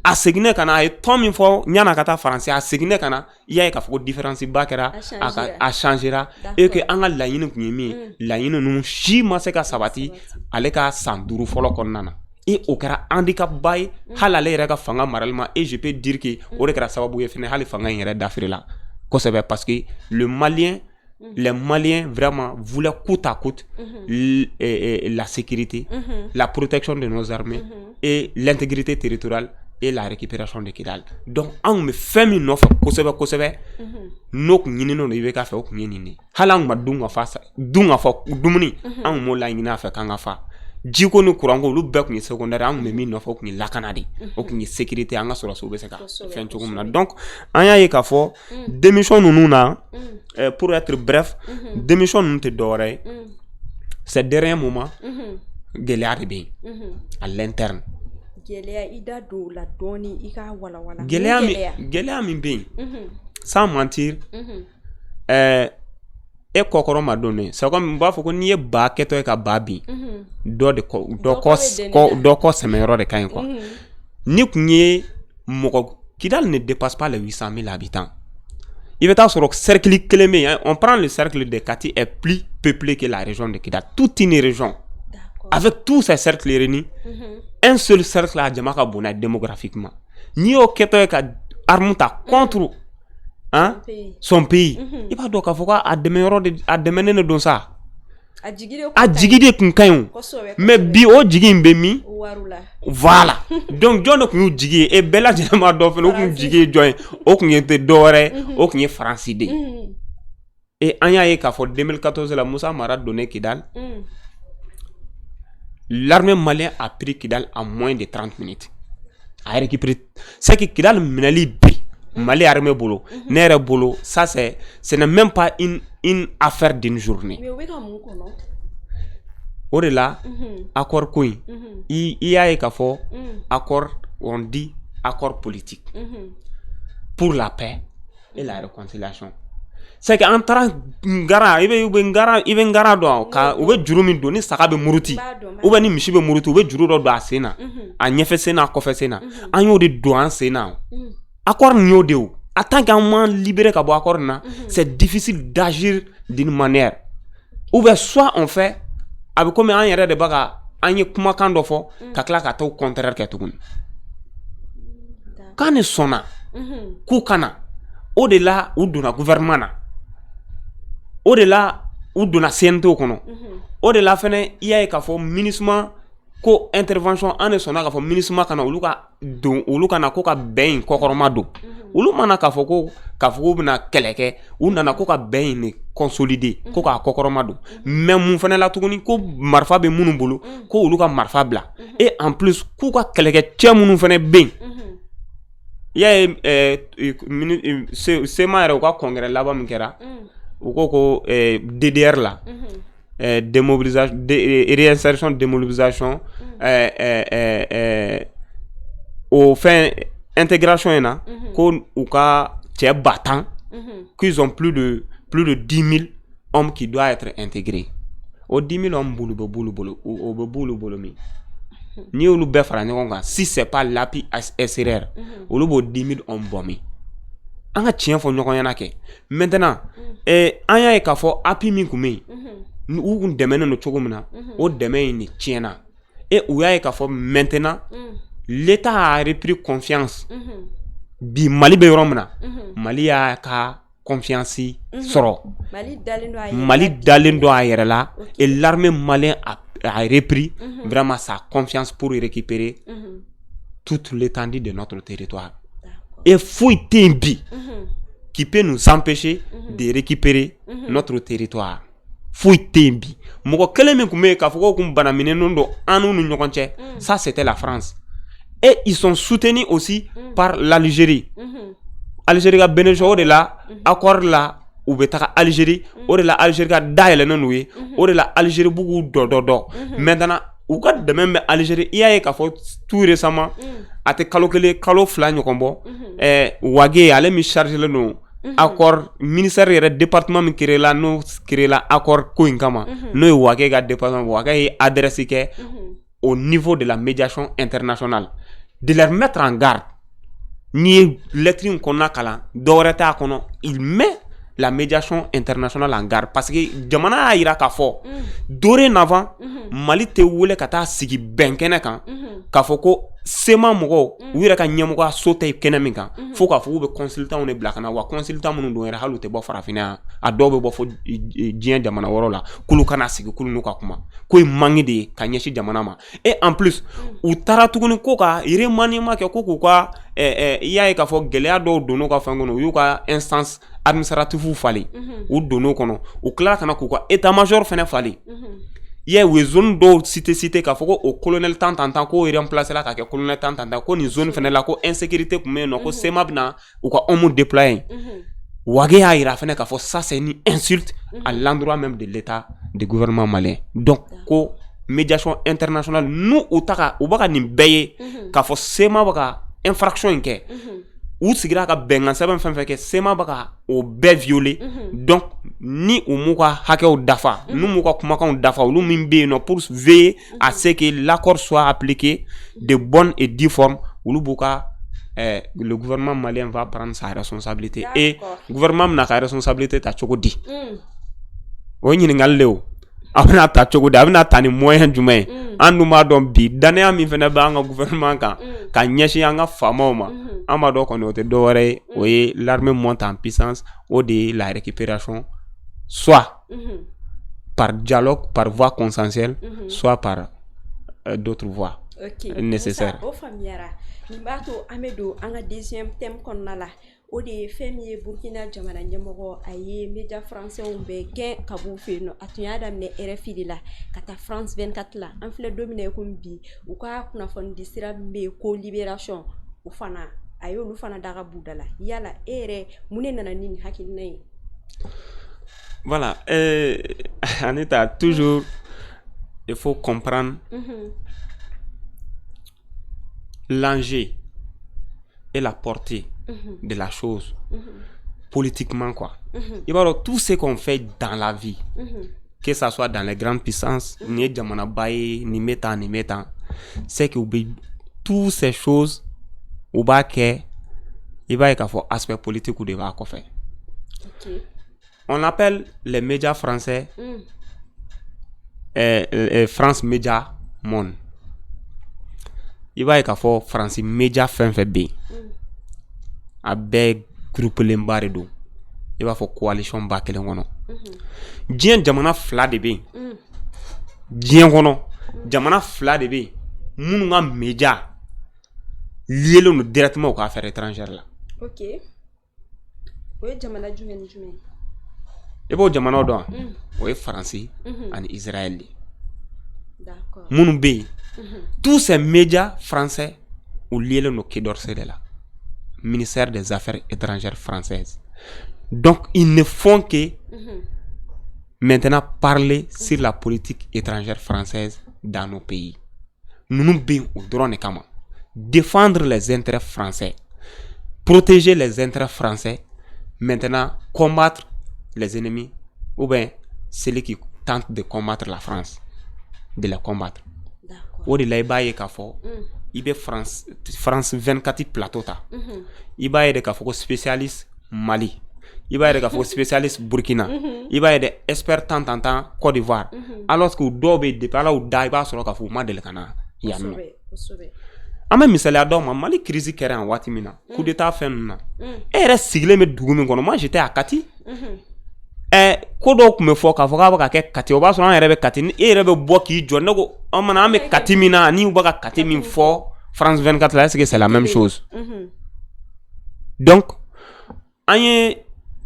a segné kana a tant mille fois nyana kata France a segné kana il y a une différence bakera a changera et que anga la yinu kunyemi la yinu nu shi maseka sabati aleka sanduru folo konnana et au kara handicap bay halale rega fanga maralma et je peux dire que o rekara sababu ye fene hali fanga yere d'Afrique parce que les Maliens vraiment voulaient coûte à coûte la sécurité, la protection de nos armées et l'intégrité territoriale et la récupération de Kidal. Donc, on me fait une offre, nous n'avons pas fait aucune halang ma dunga fa dumuni an mo la ngina fa kanga fa jiko no kurango lu bek ni secondaire an me mi no fa ni lakanadi aucune sécurité an so so be seka fen chugumna. Donc an ya ka fo démission nous na pour être bref démission nous te doré ces derniers moments gélé bien à l'interne gélé ida do la doni ika wala wala gélé mi bien sans mentir e kokoro ma donné c'est comme ba foko ni e ba keto e ka babi do ko semero de kan quoi ni kunye moko Kidal ne dépasse pas les 800 000 habitants. Il va sur le cercle clémé, on prend le cercle de Kati est plus peuplé que la région de Kidal, toute une région. Avec tous ces cercles réunis, un seul cercle a Djamaka Bona démographiquement. Ni au keto e ka armuta contre son pays. Il va donc avoir à demander de ça. A jigide kun kayon. Mais bi o jigi mbemi. Voilà. Donc John ok nous jigi e bella jama do fe ok jigi join ok nyete dore ok nye francide. Et anya e ka for 2014 la Moussa Mara donné Kidal. L'armée malienne a pris Kidal en moins de 30 minutes. A récupéré c'est que Kidal menali bi Mali armée bolo, nere bolo, ça ce n'est même pas une affaire d'une journée. Au-delà, accord quoi? Il y a accord, on dit accord politique pour la paix et la réconciliation. C'est qu'en train ngara, ibe ngara do ka ube jurumi do ni sakabe muruti. Ube ni mishibe muruti ube juru do asena. A nyefe sena kofe sena. Anyo de do an sena. Accord nyodeu. En tant qu'un man libéré kabo accord na, c'est difficile d'agir d'une manière. Ou bien soit on fait avec comme un yere de baga, anye kuma kando fo, kakla ka to contraire ke tukun. Quand ils sont là, koukana, au-delà ou de la gouvernement, au-delà ou de la CNT au kono, au-delà fene il y a ka fo ministre ko intervention ane sona ka fo ministre kana uluka na ko ka ben kokoroma do ulu mana ka fo bina keleke u nana ko ka ben consolider ko ka kokoroma don mais mun fana la tuguni ko marfa be munun bolo ko olu ka marfa bla et en plus ku ka keleke cɛ munun fana ben ya sema yɛrɛ u ka congrès laban min kɛra u ko DDR la démobilisation réinsertion démobilisation au fin intégration in na ko u ka cɛ batan qu'ils ont plus de 10 000 hommes qui doivent être intégrés. Au 10 000 hommes bolo mi. Ni olu bɛɛ fara ɲɔgɔn kan si c'est pas l'API SRR olu b'o 10 000 hommes bɔ min. An ka tiɲɛ fɔ ɲɔgɔn ɲɛna kɛ. Maintenant an y'a ye k'a fɔ API min kun bɛ yen u kun dɛmɛnen don cogo min na o dɛmɛ in de tiɲɛna et u y'a ye k'a fɔ maintenant l'État a repris confiance bi Mali bɛ yɔrɔ min na Mali y'a ka confiance sɔrɔ Mali dalen don a yɛrɛ la et l'armée malienne a repris vraiment sa confiance pour récupérer toute l'étendue de notre territoire et foyi tɛ yen bi qui peut nous empêcher de récupérer notre territoire foyi tɛ yen bi mɔgɔ kelen min kun bɛ yen k'a fɔ ko kun banaminɛnen don an n'u ni ɲɔgɔn cɛ ça c'était la France et ils sont soutenus aussi par l'Algérie. Algérie ka Bénéjo o de la accord la u bɛ taga Algérie o de la Algérie ka dayɛlɛnnen n'u ye o de la Algérie b'u dɔ maintenant u ka dɛmɛ bɛ Algérie i y'a ye k'a fɔ tout récemment a tɛ kalo kelen kalo fila ɲɔgɔn bɔ Wage ale min chargelen don accord ministère yɛrɛ département min créé la n'o créé la accord ko in kama n'o ye Wage ka département Wage ye adresse kɛ au niveau de la médiation internationale de leur mettre en garde. Ni lettre kɔnɔna kalan dɔwɛrɛ t'a kɔnɔ il met la médiation internationale en garde parce que jamana y'a yira k'a fɔ dorénavant Mali tɛ wele ka taa sigi bɛnkɛnɛ kan k'a fɔ ko sema mɔgɔw u yɛrɛ ka ɲɛmɔgɔya so tɛ kɛnɛ min kan fo k'a fɔ k'u bɛ consultants de bila ka na wa consultants minnu don yɛrɛ hali u tɛ bɔ farafinna a dɔw bɛ bɔ fo diɲɛ jamana wɛrɛw la k'olu kana sigi k'olu n'u ka kuma ko ye manque de ye ka ɲɛsin jamana ma et en plus u taara tuguni ko ka remaniement kɛ ko k'u ka i y'a ye k'a fɔ gɛlɛya dɔw donn'u ka fɛn kɔnɔ u y'u ka instance administrative falen u donn'o kɔnɔ u tilala ka na k'u ka état major fɛnɛ falen i y'a ye u ye zone dɔw cité k'a fɔ ko o colonel tan k'o remplacer la ka kɛ colonel tan ko nin zone fɛnɛ la ko insécurité kun bɛ yen nɔ ko SEMA bɛna u ka homme déployer Wage y'a yira fɛnɛ k'a fɔ ça c'est une insulte à l'endroit même de l'État du gouvernement malien donc ko médiation internationale n'u u bɛ ka nin bɛɛ ye k'a fɔ SEMA bɛ ka infraction in kɛ u sigira ka bɛnkan sɛbɛn fɛn fɛn kɛ SEMA bɛ ka o bɛɛ violer donc ni u m'u ka hakɛw dafa n'u m'u ka kumakanw dafa olu min bɛ yen nɔ pour veiller à ce que l'accord soit appliqué de bonne et due forme olu b'u ka le gouvernement malien va prendre sa responsabilité et gouvernement bɛna ka responsabilité ta cogo di o ye ɲininkali le o a bɛna ta cogo di a bɛna ta ni moyen jumɛn ye an dun b'a dɔn bi danaya min fɛnɛ bɛ an ka gouvernement kan ka ɲɛsin an ka faamaw ma an b'a dɔn kɔni o tɛ dɔwɛrɛ ye o ye l'armée monte en puissance o de ye la récupération soit par dialogue par voie consensuelle soit par d'autres voies nécessaires. Nin b'a to an bɛ don an ka deuxième thème kɔnɔna la o de ye fɛn min ye Burkina jamana ɲɛmɔgɔ a ye média français bɛɛ gɛn ka b'u fɛ yen nɔ a tun y'a daminɛ RFI de la ka taa France 24 la an filɛ don min na komi bi u ka kunnafoni di sira min bɛ yen ko Libération o fana a y'olu fana daga buda la yala e yɛrɛ mun de nana ni nin hakilina ye. Voilà Anita toujours il faut comprendre l'enjeu et la portée de la chose politiquement quoi. Et alors tout ce qu'on fait dans la vie que ça soit dans les grandes puissances ni jamana baye ni metan c'est que toutes ces choses ou ba ke il va y avoir aspect politique ou de va ko fait. On appelle les médias français France Média Monde. Il va y avoir France Média FNFB. A bɛɛ groupe lenba de don i b'a fɔ coalition ba kelen kɔnɔ diɲɛ jamana fila de bɛ yen diɲɛ kɔnɔ jamana fila de bɛ yen minnu ka média liélen don directement au affaire étrangère la. Ok o ye jamana jumɛn ni jumɛn. Et bon, jamana don. Oui, français en Israël. D'accord. Mon pays. Tous ces médias français ou liés le Quai d'Orsay de là. Ministère des Affaires étrangères françaises. Donc, ils ne font que maintenant parler sur la politique étrangère française dans nos pays. Nous nous battons au droit de Kama. Défendre les intérêts français. Protéger les intérêts français. Maintenant, combattre les ennemis. Ou bien, celui qui tente de combattre la France. De la combattre. Ou de l'Aïbaye Kafo. Il y a France 24 plateaux. Il y a des spécialistes Mali. Il y a des spécialistes Burkina. Il y a des experts tant Côte d'Ivoire. Alors que Dobe de par là où Daïba sur le Kafou Madel Kana. Ama misali a dɔn ma Mali crise kɛra en waati min na coup d'état fɛn ninnu na e yɛrɛ sigilen bɛ dugu min kɔnɔ moi j'étais à Kati ko dɔw tun bɛ fɔ k'a fɔ k'a bɛ ka kɛ Kati o b'a sɔrɔ an yɛrɛ bɛ Kati ni e yɛrɛ bɛ bɔ k'i jɔ ne ko an mana an bɛ Kati min na ani u bɛ ka Kati min fɔ France 24 là est-ce que c'est la même chose donc an ye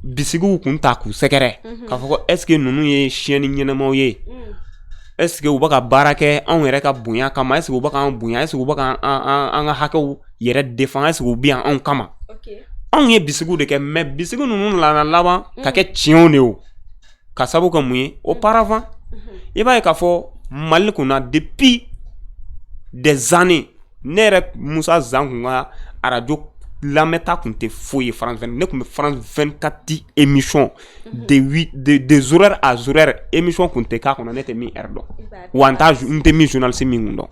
bisigiw kun ta k'u sɛgɛrɛ k'a fɔ ko est-ce que ninnu ye siyɛnni ɲɛnamaw ye est-ce que u bɛ ka baara kɛ anw yɛrɛ ka bonya kama est-ce que u bɛ k'an bonya est-ce que u bɛ k'an ka hakɛw yɛrɛ défend est-ce que u bɛ yan anw kama anw ye bisigiw de kɛ mais bisigi ninnu nana laban ka kɛ tiɲɛw de ye o ka sababu kɛ mun ye auparavant i b'a ye k'a fɔ Mali kunna depuis des années ne yɛrɛ Musa Zan kun ka radio lamɛnta kun tɛ foyi ye France 24 ne kun bɛ France 24 di émission des horaires à horaires émission kun tɛ k'a kɔnɔ ne tɛ min heure dɔn wa n tɛ min journaliste min kun dɔn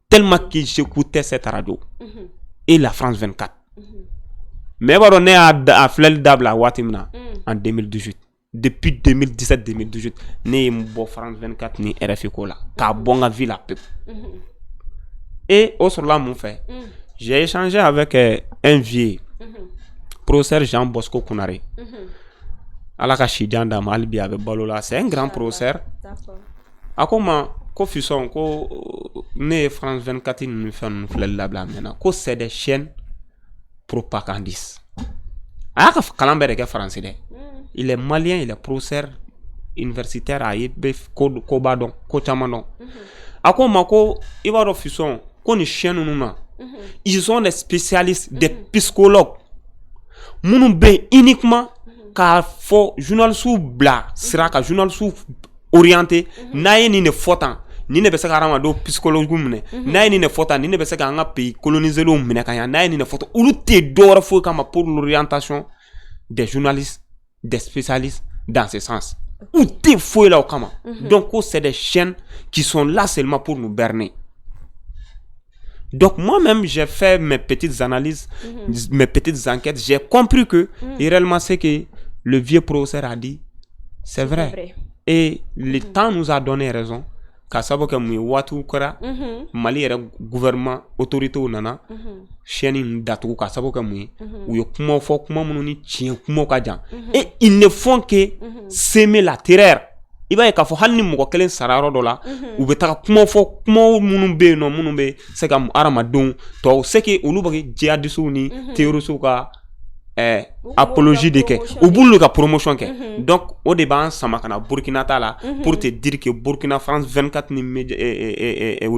tellement que j'écoutais cette radio et la France 24 mais b'a dɔn ne y'a filɛli dabila waati min na en 2018 depuis 2017-2018 ne ye n bɔ France 24 ni RFI ko la k'a bɔ n ka vie la pepu et au sɔrɔla mun fɛ j'ai échangé avec un vieux, professeur Jean Bosco Kounare. Ala ka shijan da mal bi avec Balola, c'est un grand professeur. A comment ko fison ko ne France 24 nous fait nous flel bla maintenant ko c'est des chaînes propagandistes. A ka kalambere ke français de. Il est malien, il est professeur universitaire à IBF ko badon ko chamandon. A comment ko ibaro fison ko ni chaîne nous na. Ils sont des spécialistes, des psychologues. Mounou be uniquement car faut journal sous bla, sera ka journal sous orienté, naye ni ne fotan, ni ne besa karama do psychologue mune, naye ni ne fotan, ni ne besa ka nga pays colonisé lo mune kanya, naye ni ne fotan. Ulu te dora fo kama pour l'orientation des journalistes, des spécialistes dans ce sens. Ou te fo là au kama. Donc c'est des chaînes qui sont là seulement pour nous berner. Donc moi-même, j'ai fait mes petites analyses, mes petites enquêtes. J'ai compris que réellement ce que le vieux professeur a dit, c'est vrai. Et le temps nous a donné raison. Car ça veut que watu kora Mali gouvernement autorité ou nana chaîne datu car ça veut que ou yo kuma fo kuma mununi tien kuma kajan. Et ils ne font que s'aimer la terreur. Il va y avoir hali ni mɔgɔ kelen sarayɔrɔ dɔ la u bɛ taga kuma fɔ kuma minnu bɛ yen nɔ minnu bɛ se ka hadamadenw tɔw c'est que olu bɛ kɛ djihadistes ni terroristes ka apologie de kɛ u b'olu ka promotion kɛ donc o de b'an sama ka na Burkina ta la pour te dire que Burkina France 24 ni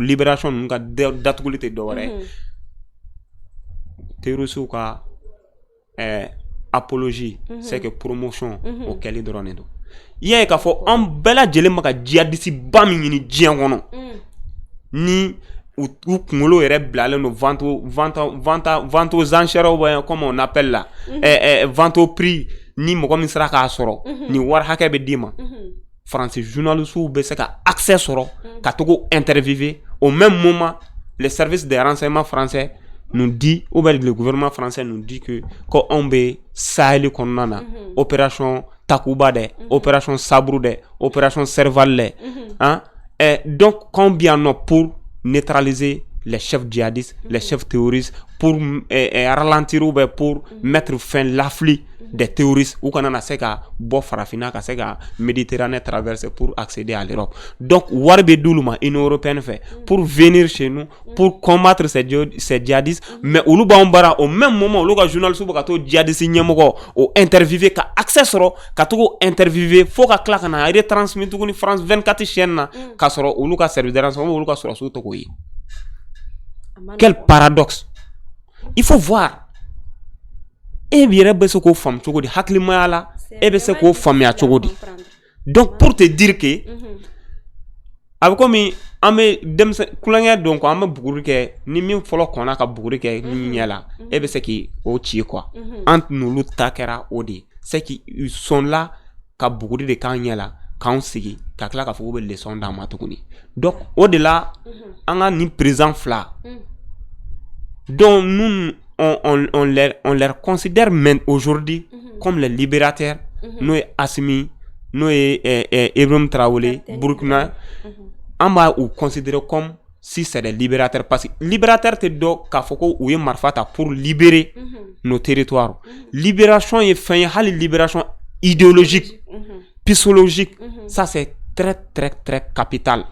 libération ninnu ka datuguli tɛ dɔwɛrɛ terroristes ka apologie c'est que promotion o kɛli dɔrɔn de don. Il y a qu'à faire un bel adjele maka djihadisi ba mi ni djien kono ni ou kungolo ere blale no vente aux enchères ou comme on appelle là vente au prix ni moko min sera ka soro ni war hake be dima français journalistes ou be se ka accès soro ka togo interviewer au même moment les services de renseignement français nous dit ou bien le gouvernement français nous dit que quand on be Sahel konana opération Takuba de, opération Sabrou de, opération Serval de, hein? Et donc combien non pour neutraliser les chefs djihadistes, les chefs terroristes pour ralentir ou pour mettre fin l'afflux des terroristes ou qu'on a se ka bo farafina ka se ka Méditerranée traverser pour accéder à l'Europe. Donc warbe douluma Union européenne fait pour venir chez nous pour combattre ces djihadistes, mais olu ba bara au même moment olu ka journal suba ka to djihadiste nyemoko o interviewer ka access ro ka to interviewer faut ka claque na retransmettre ko ni France 24 chaîne na ka soro olu ka service de renseignement olu ka soro so to ko yi. Quel paradoxe. Il faut voir. Et bien, donc pour te dire que avec comme ame dem kulanya donc ame buguruke ni mi folo kona ka buguruke ni nyala et bien c'est qui au chi quoi entre nous le takera odi c'est qui ils sont là ka buguri de kanyala quand sigi ka kla ka fo be leçon dans matukuni donc au-delà anga ni présent fla donc nous on les considère même aujourd'hui comme les libérateurs. Nous Assimi, nous Ibrahim Traoré, Burkina, on va ou considérer comme si c'est des libérateurs parce que libérateur te do kafoko ou marfata pour libérer nos territoires. Libération est fin hali libération idéologique, psychologique. Ça c'est très très très capital.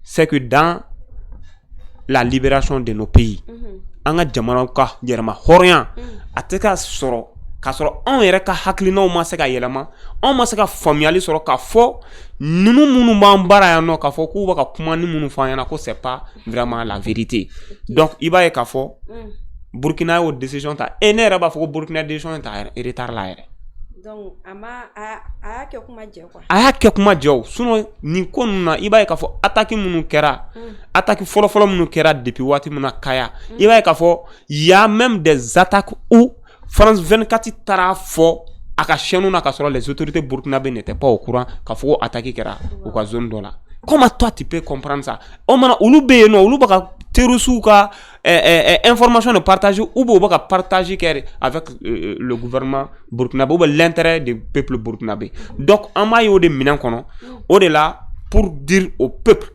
C'est que dans la libération de nos pays anga jamana ka yerma horian ateka soro ka soro on yere ka haklina o ma se ka yelama on ma se ka familiali soro ka fo nunu munu mbara ya no ka fo ku ba ka kuma ni munu fa yana ko c'est pas vraiment la vérité. Donc iba e ka fo Burkina o décision ta enera ba fo Burkina décision ta retard la ere. Donc ama a ke kuma je quoi. A ke kuma je suno ni konuna iba e ka fo attaque munu kera attaque folo munu kera depuis wati muna kaya iba e ka fo ya même des attaques où France 24 tara fo aka chaîne na ka soro les autorités burkinabé n'étaient pas au courant ka fo attaquer kera ou ka zone dola. Comment toi tu peux comprendre ça? On mana ulu be no ulu baka terusu ka information de partager ou baka partager avec le gouvernement burkinabé ou l'intérêt du peuple burkinabé. Donc en maillot de minan kono au-delà pour dire au peuple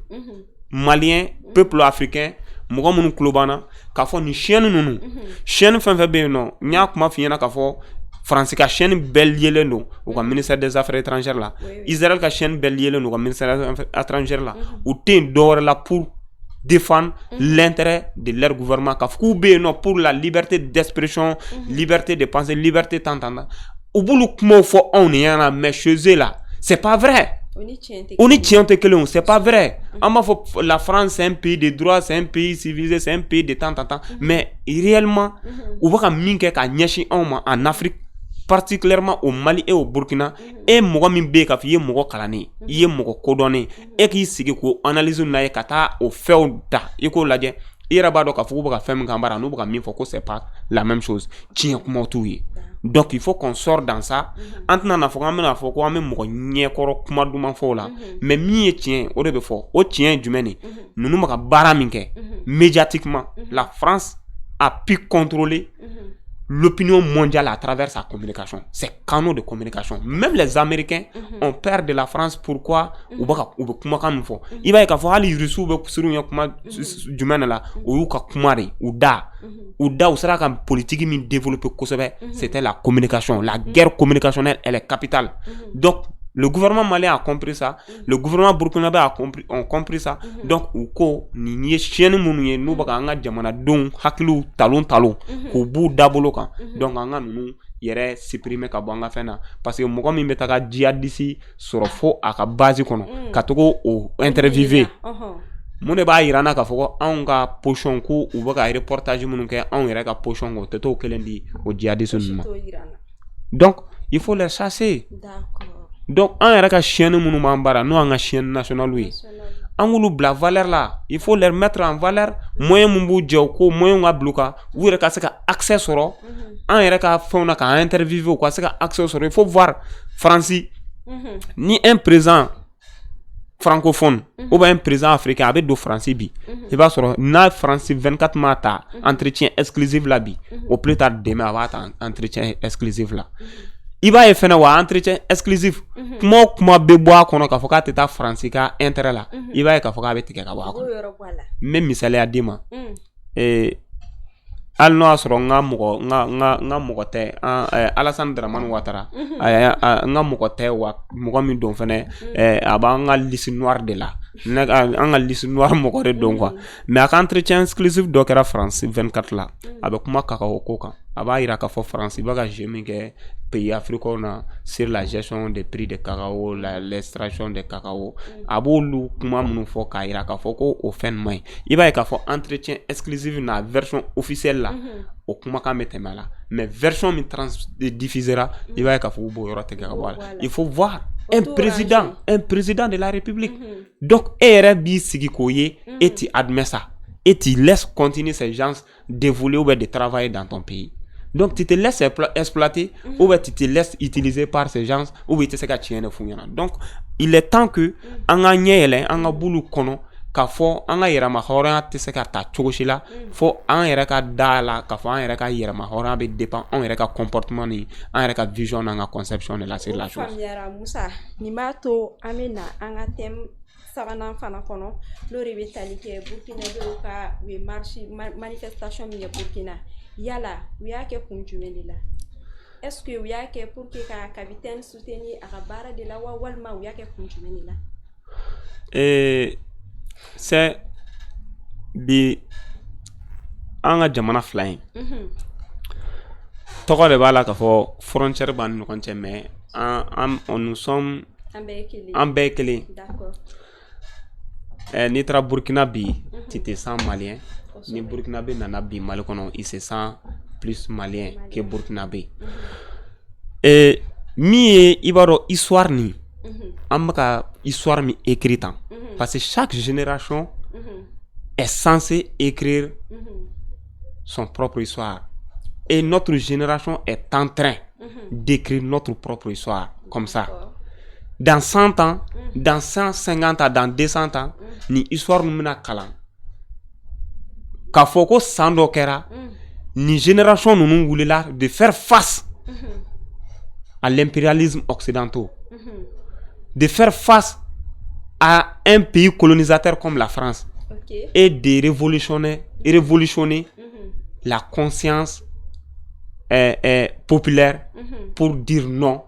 malien, peuple africain mugo munu klobana ka fo ni chaîne nunu chaîne fan be no nya kuma fiena ka fo France ka chaîne belle no au ministère des affaires étrangères là Israël ka chaîne belle no au ministère des affaires étrangères là ou ten dor là pour défendre l'intérêt de leur gouvernement ka fou be no pour la liberté d'expression, liberté de penser, liberté d'entendre ou bulu kuma fo on yana mais chez eux là c'est pas vrai. On est tient que c'est pas vrai. La France c'est un pays de droit, c'est un pays civilisé, c'est un pays de temps en temps. Mais réellement, on voit en Afrique, particulièrement au Mali et au Burkina, et moi min be ka fi mo kalani, ye mo kodone, et qui sigi ko analyse na ye kata au fait da, iko laje, ira ba do ka fu ka fem gambara no ba min foko c'est pas la même chose. Tient comment tout yi. Donc il faut qu'on sorte dans ça. Antna na foko amena foko ame mo nyekoro kuma duma fo la. Mais mi tient o de be fo, o tient du meni. Nous nous ka bara minke. Médiatiquement, la France a pu contrôler l'opinion mondiale à travers sa communication, ses canaux de communication. Même les Américains ont peur de la France. Pourquoi? Il va y avoir les Russes du même là, ou sera politique qui développe c'était la communication. La guerre communicationnelle, elle est capitale. Donc le gouvernement malien a compris ça, le gouvernement burkinabé a compris ça. Donc uko ni chienne munu nous baka anga jamana don hakilu talon ko bu dabolo kan. Donc anga nous yere supprimer ka banga fena parce que moko mi metaka djihadisi sorofo aka base kono katoko o interviewer. Mune ba irana ka foko anga pochon ko u baka reportage munu ke an yere ka pochon ko teto kelendi o djihadisi. Donc il faut les chasser. D'accord. Donc, on a une chaîne monumentale, nous avons une chaîne nationale. On a la valeur là. Il faut les mettre en valeur. Moyen mumbu djoko, moyen ngabluka. Vous avez accès sur eux. On a une interview ou accès sur eux. Il faut voir Francis. Ni un président francophone ou bien un président africain avec deux Francis bi. Il va sur na Francis 24 mata entretien exclusif là bi. Au plus tard demain on va entretien exclusif là. i b'a ye fɛnɛ wa entretien exclusif kuma o kuma bɛ bɔ a kɔnɔ k'a fɔ k'a tɛ taa Faransi ka intérêt la i b'a ye k'a fɔ k'a bɛ tigɛ ka bɔ a kɔnɔ n bɛ misaliya d'i ma hali n'o y'a sɔrɔ n ka mɔgɔ tɛ Alassane Dramane Ouattara n ka mɔgɔ tɛ wa mɔgɔ min don fɛnɛ a b'an ka liste noire de la an ka liste noire mɔgɔ de don quoi mais a ka entretien exclusif dɔ kɛra France 24 la a bɛ kuma cacao ko kan a b'a yira k'a fɔ France i bɛ ka jeu min kɛ pays africains na sur la gestion des prix de cacao l'extraction de cacao a b'olu kuma minnu fɔ k'a yira k'a fɔ ko o fɛn man ɲi i b'a ye k'a fɔ entretien exclusif na version officielle la o kumakan bɛ tɛmɛ a la mais version min diffusera i b'a ye k'a fɔ u b'o yɔrɔ tigɛ ka bɔ a la il faut voir un président de la République donc e yɛrɛ b'i sigi k'o ye et tu admets ça et tu laisses continuer ces gens d'évoluer ou bien de travailler dans ton pays. Donc tu te laisses exploiter ou bien tu te laisses utiliser par ces gens ou bien tu sais que tu es un. Donc il est temps que an ka ɲɛ yɛlɛ an ka bulu kɔnɔ k'a fɔ an ka yɛrɛma hɔrɔnya tɛ se ka ta cogo si la fo an yɛrɛ ka da la k'a fɔ an yɛrɛ ka yɛrɛma hɔrɔnya bɛ dépend an yɛrɛ ka comportement ni an yɛrɛ ka vision n'an ka conception de la sur la chose. Faamuyara Musa nin b'a to an bɛ na an ka thème sabanan fana kɔnɔ n'o de bɛ tali kɛ Burkinabéw ka u ye marche manifestation min kɛ Burkina yala u y'a kɛ kun jumɛn de la est-ce que u y'a kɛ pour que ka capitaine soutenir a ka baara de la wa walima u y'a kɛ kun jumɛn de la? C'est bi an ka jamana fila in tɔgɔ de b'a la k'a fɔ frontière b'an ni ɲɔgɔn cɛ mais nous sommes an bɛɛ ye kelen. D'accord. N'i taara Burkina bi tu te sens malien ni Burkinabé nana bi Mali kɔnɔ il se sent plus malien que Burkinabé min ye i b'a dɔn histoire ni an bɛ ka histoire min écrit tan parce que chaque génération est censée écrire son propre histoire et notre génération est en train d'écrire notre propre histoire comme ça. Dans 100 ans, dans 150 ans, dans 200 ans, ni histoire nous mena kalan. K'a fɔ ko san dɔ kɛra, ni génération nous wulila de faire face à l'impérialisme occidental, de faire face à un pays colonisateur comme la France et de révolutionner la conscience populaire pour dire non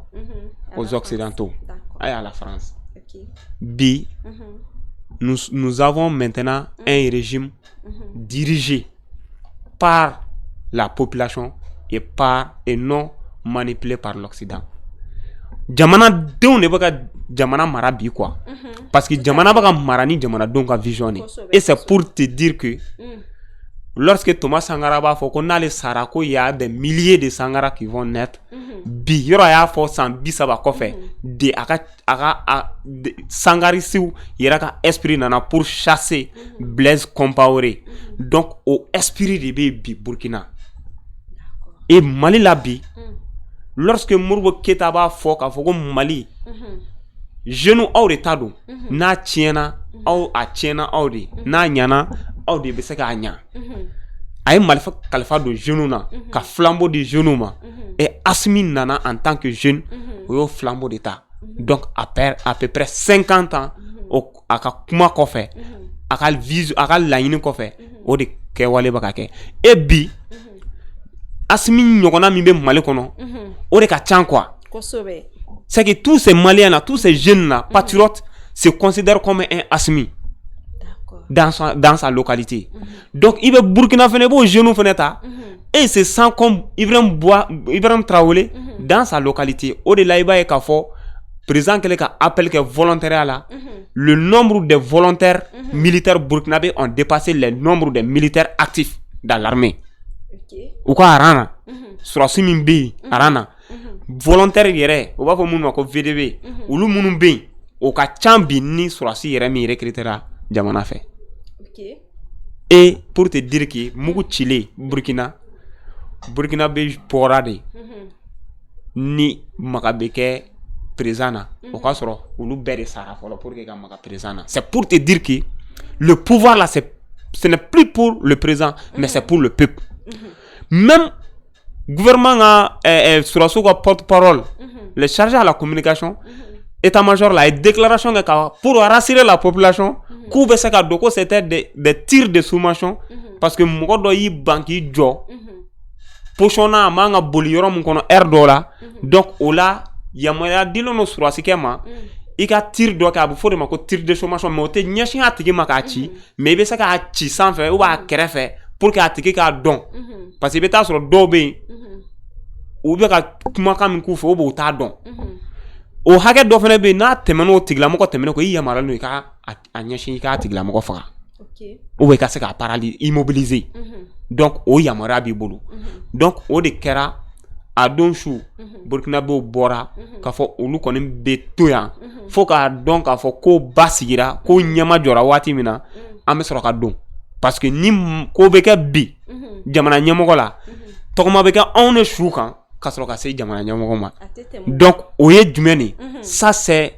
aux Occidentaux et à la France. Bi, nous avons maintenant un régime dirigé par la population et non manipulé par l'Occident. Jamana denw de bɛ ka jamana mara bi quoi parce que jamana bɛ ka mara ni jamana denw ka vision de et c'est pour te dire que lorsque Thomas Sankara b'a fɔ ko n'ale sara ko y a des milliers de Sankara qui vont naître bi yɔrɔ y'a fɔ san 30 kɔfɛ de a ka sangarisiw yɛrɛ ka esprit nana pour chasser Blaise Compaoré donc o esprit de bɛ bi Burkina et Mali la bi lorsque Modibo Keïta b'a fɔ k'a fɔ ko Mali jeunes aw de ta don n'a tiɲɛna aw a tiɲɛna aw de n'a ɲana aw de bɛ se k'a ɲa a ye Mali kalifa don jeunes na ka flambeau di jeunes ma et Assimi nana en tant que jeune o y'o flambeau de ta donc à peu près 50 ans a ka kuma kɔfɛ a ka vision a ka laɲini kɔfɛ o de kɛwale bɛ ka kɛ et bi Assimi ɲɔgɔnna min bɛ Mali kɔnɔ o de ka ca quoi c'est que tous ces Maliens là tous ces jeunes là patriotes se considèrent comme un Assimi dans sa localité donc il veut Burkina fene bo jeunes fene ta et se sent comme Ibrahim Traoré dans sa localité au de là il va k'a fɔ président kele ka appel que volontariat là le nombre de volontaires militaires burkinabés ont dépassé le nombre de militaires actifs dans l'armée ou quoi arana surasi min be arana volontaire yɛrɛ o b'a fɔ minnu ma ko VDB olu minnu be yen o ka ca bi ni surasi yɛrɛ min recrutera jamana fɛ et pour te dire que mugu cilen Burkina bɛ pɔra de ni maga bɛ kɛ président na o k'a sɔrɔ olu bɛɛ de sara fɔlɔ pour que ka maga président na c'est pour te dire que le pouvoir là ce n'est plus pour le président mais c'est pour le peuple même gouvernement a suraso ka porte-parole le chargé à la communication état-major là et déclaration pour rassurer la population k'u bɛ se ka don ko c'était des tirs de sommation parce que mɔgɔ dɔ y'i ban k'i jɔ position na a man ka boli yɔrɔ min kɔnɔ air dɔ la donc o la yamaruya dilen no surasikɛ ma i ka tir dɔ kɛ a bɛ fɔ de ma ko tir de sommation mais o tɛ ɲɛsin a tigi ma k'a ci mais i bɛ se k'a ci sanfɛ ou a kɛrɛfɛ pour que a tigi k'a dɔn parce que i bɛ taa sɔrɔ dɔw bɛ yen u bɛ ka kumakan min k'u fɛ o b'o t'a dɔn o hakɛ dɔ fana bɛ yen n'a tɛmɛn'o tigilamɔgɔ tɛmɛnen ko i yamaruyalen don i ka a ɲɛsin i k'a tigilamɔgɔ faga ou bien i ka se k'a paralyser immobiliser donc o yamaruya b'i bolo donc o de kɛra a don su burkinabɛw bɔra k'a fɔ olu kɔni bɛ to yan fo k'a dɔn k'a fɔ ko ba sigira ko ɲɛma jɔra waati min na an bɛ sɔrɔ ka don parce que ni ko bɛ kɛ bi jamana ɲɛmɔgɔ la tɔgɔma bɛ kɛ anw de su kan ka sɔrɔ ka se jamana ɲɛmɔgɔ ma donc o ye jumɛn de ça c'est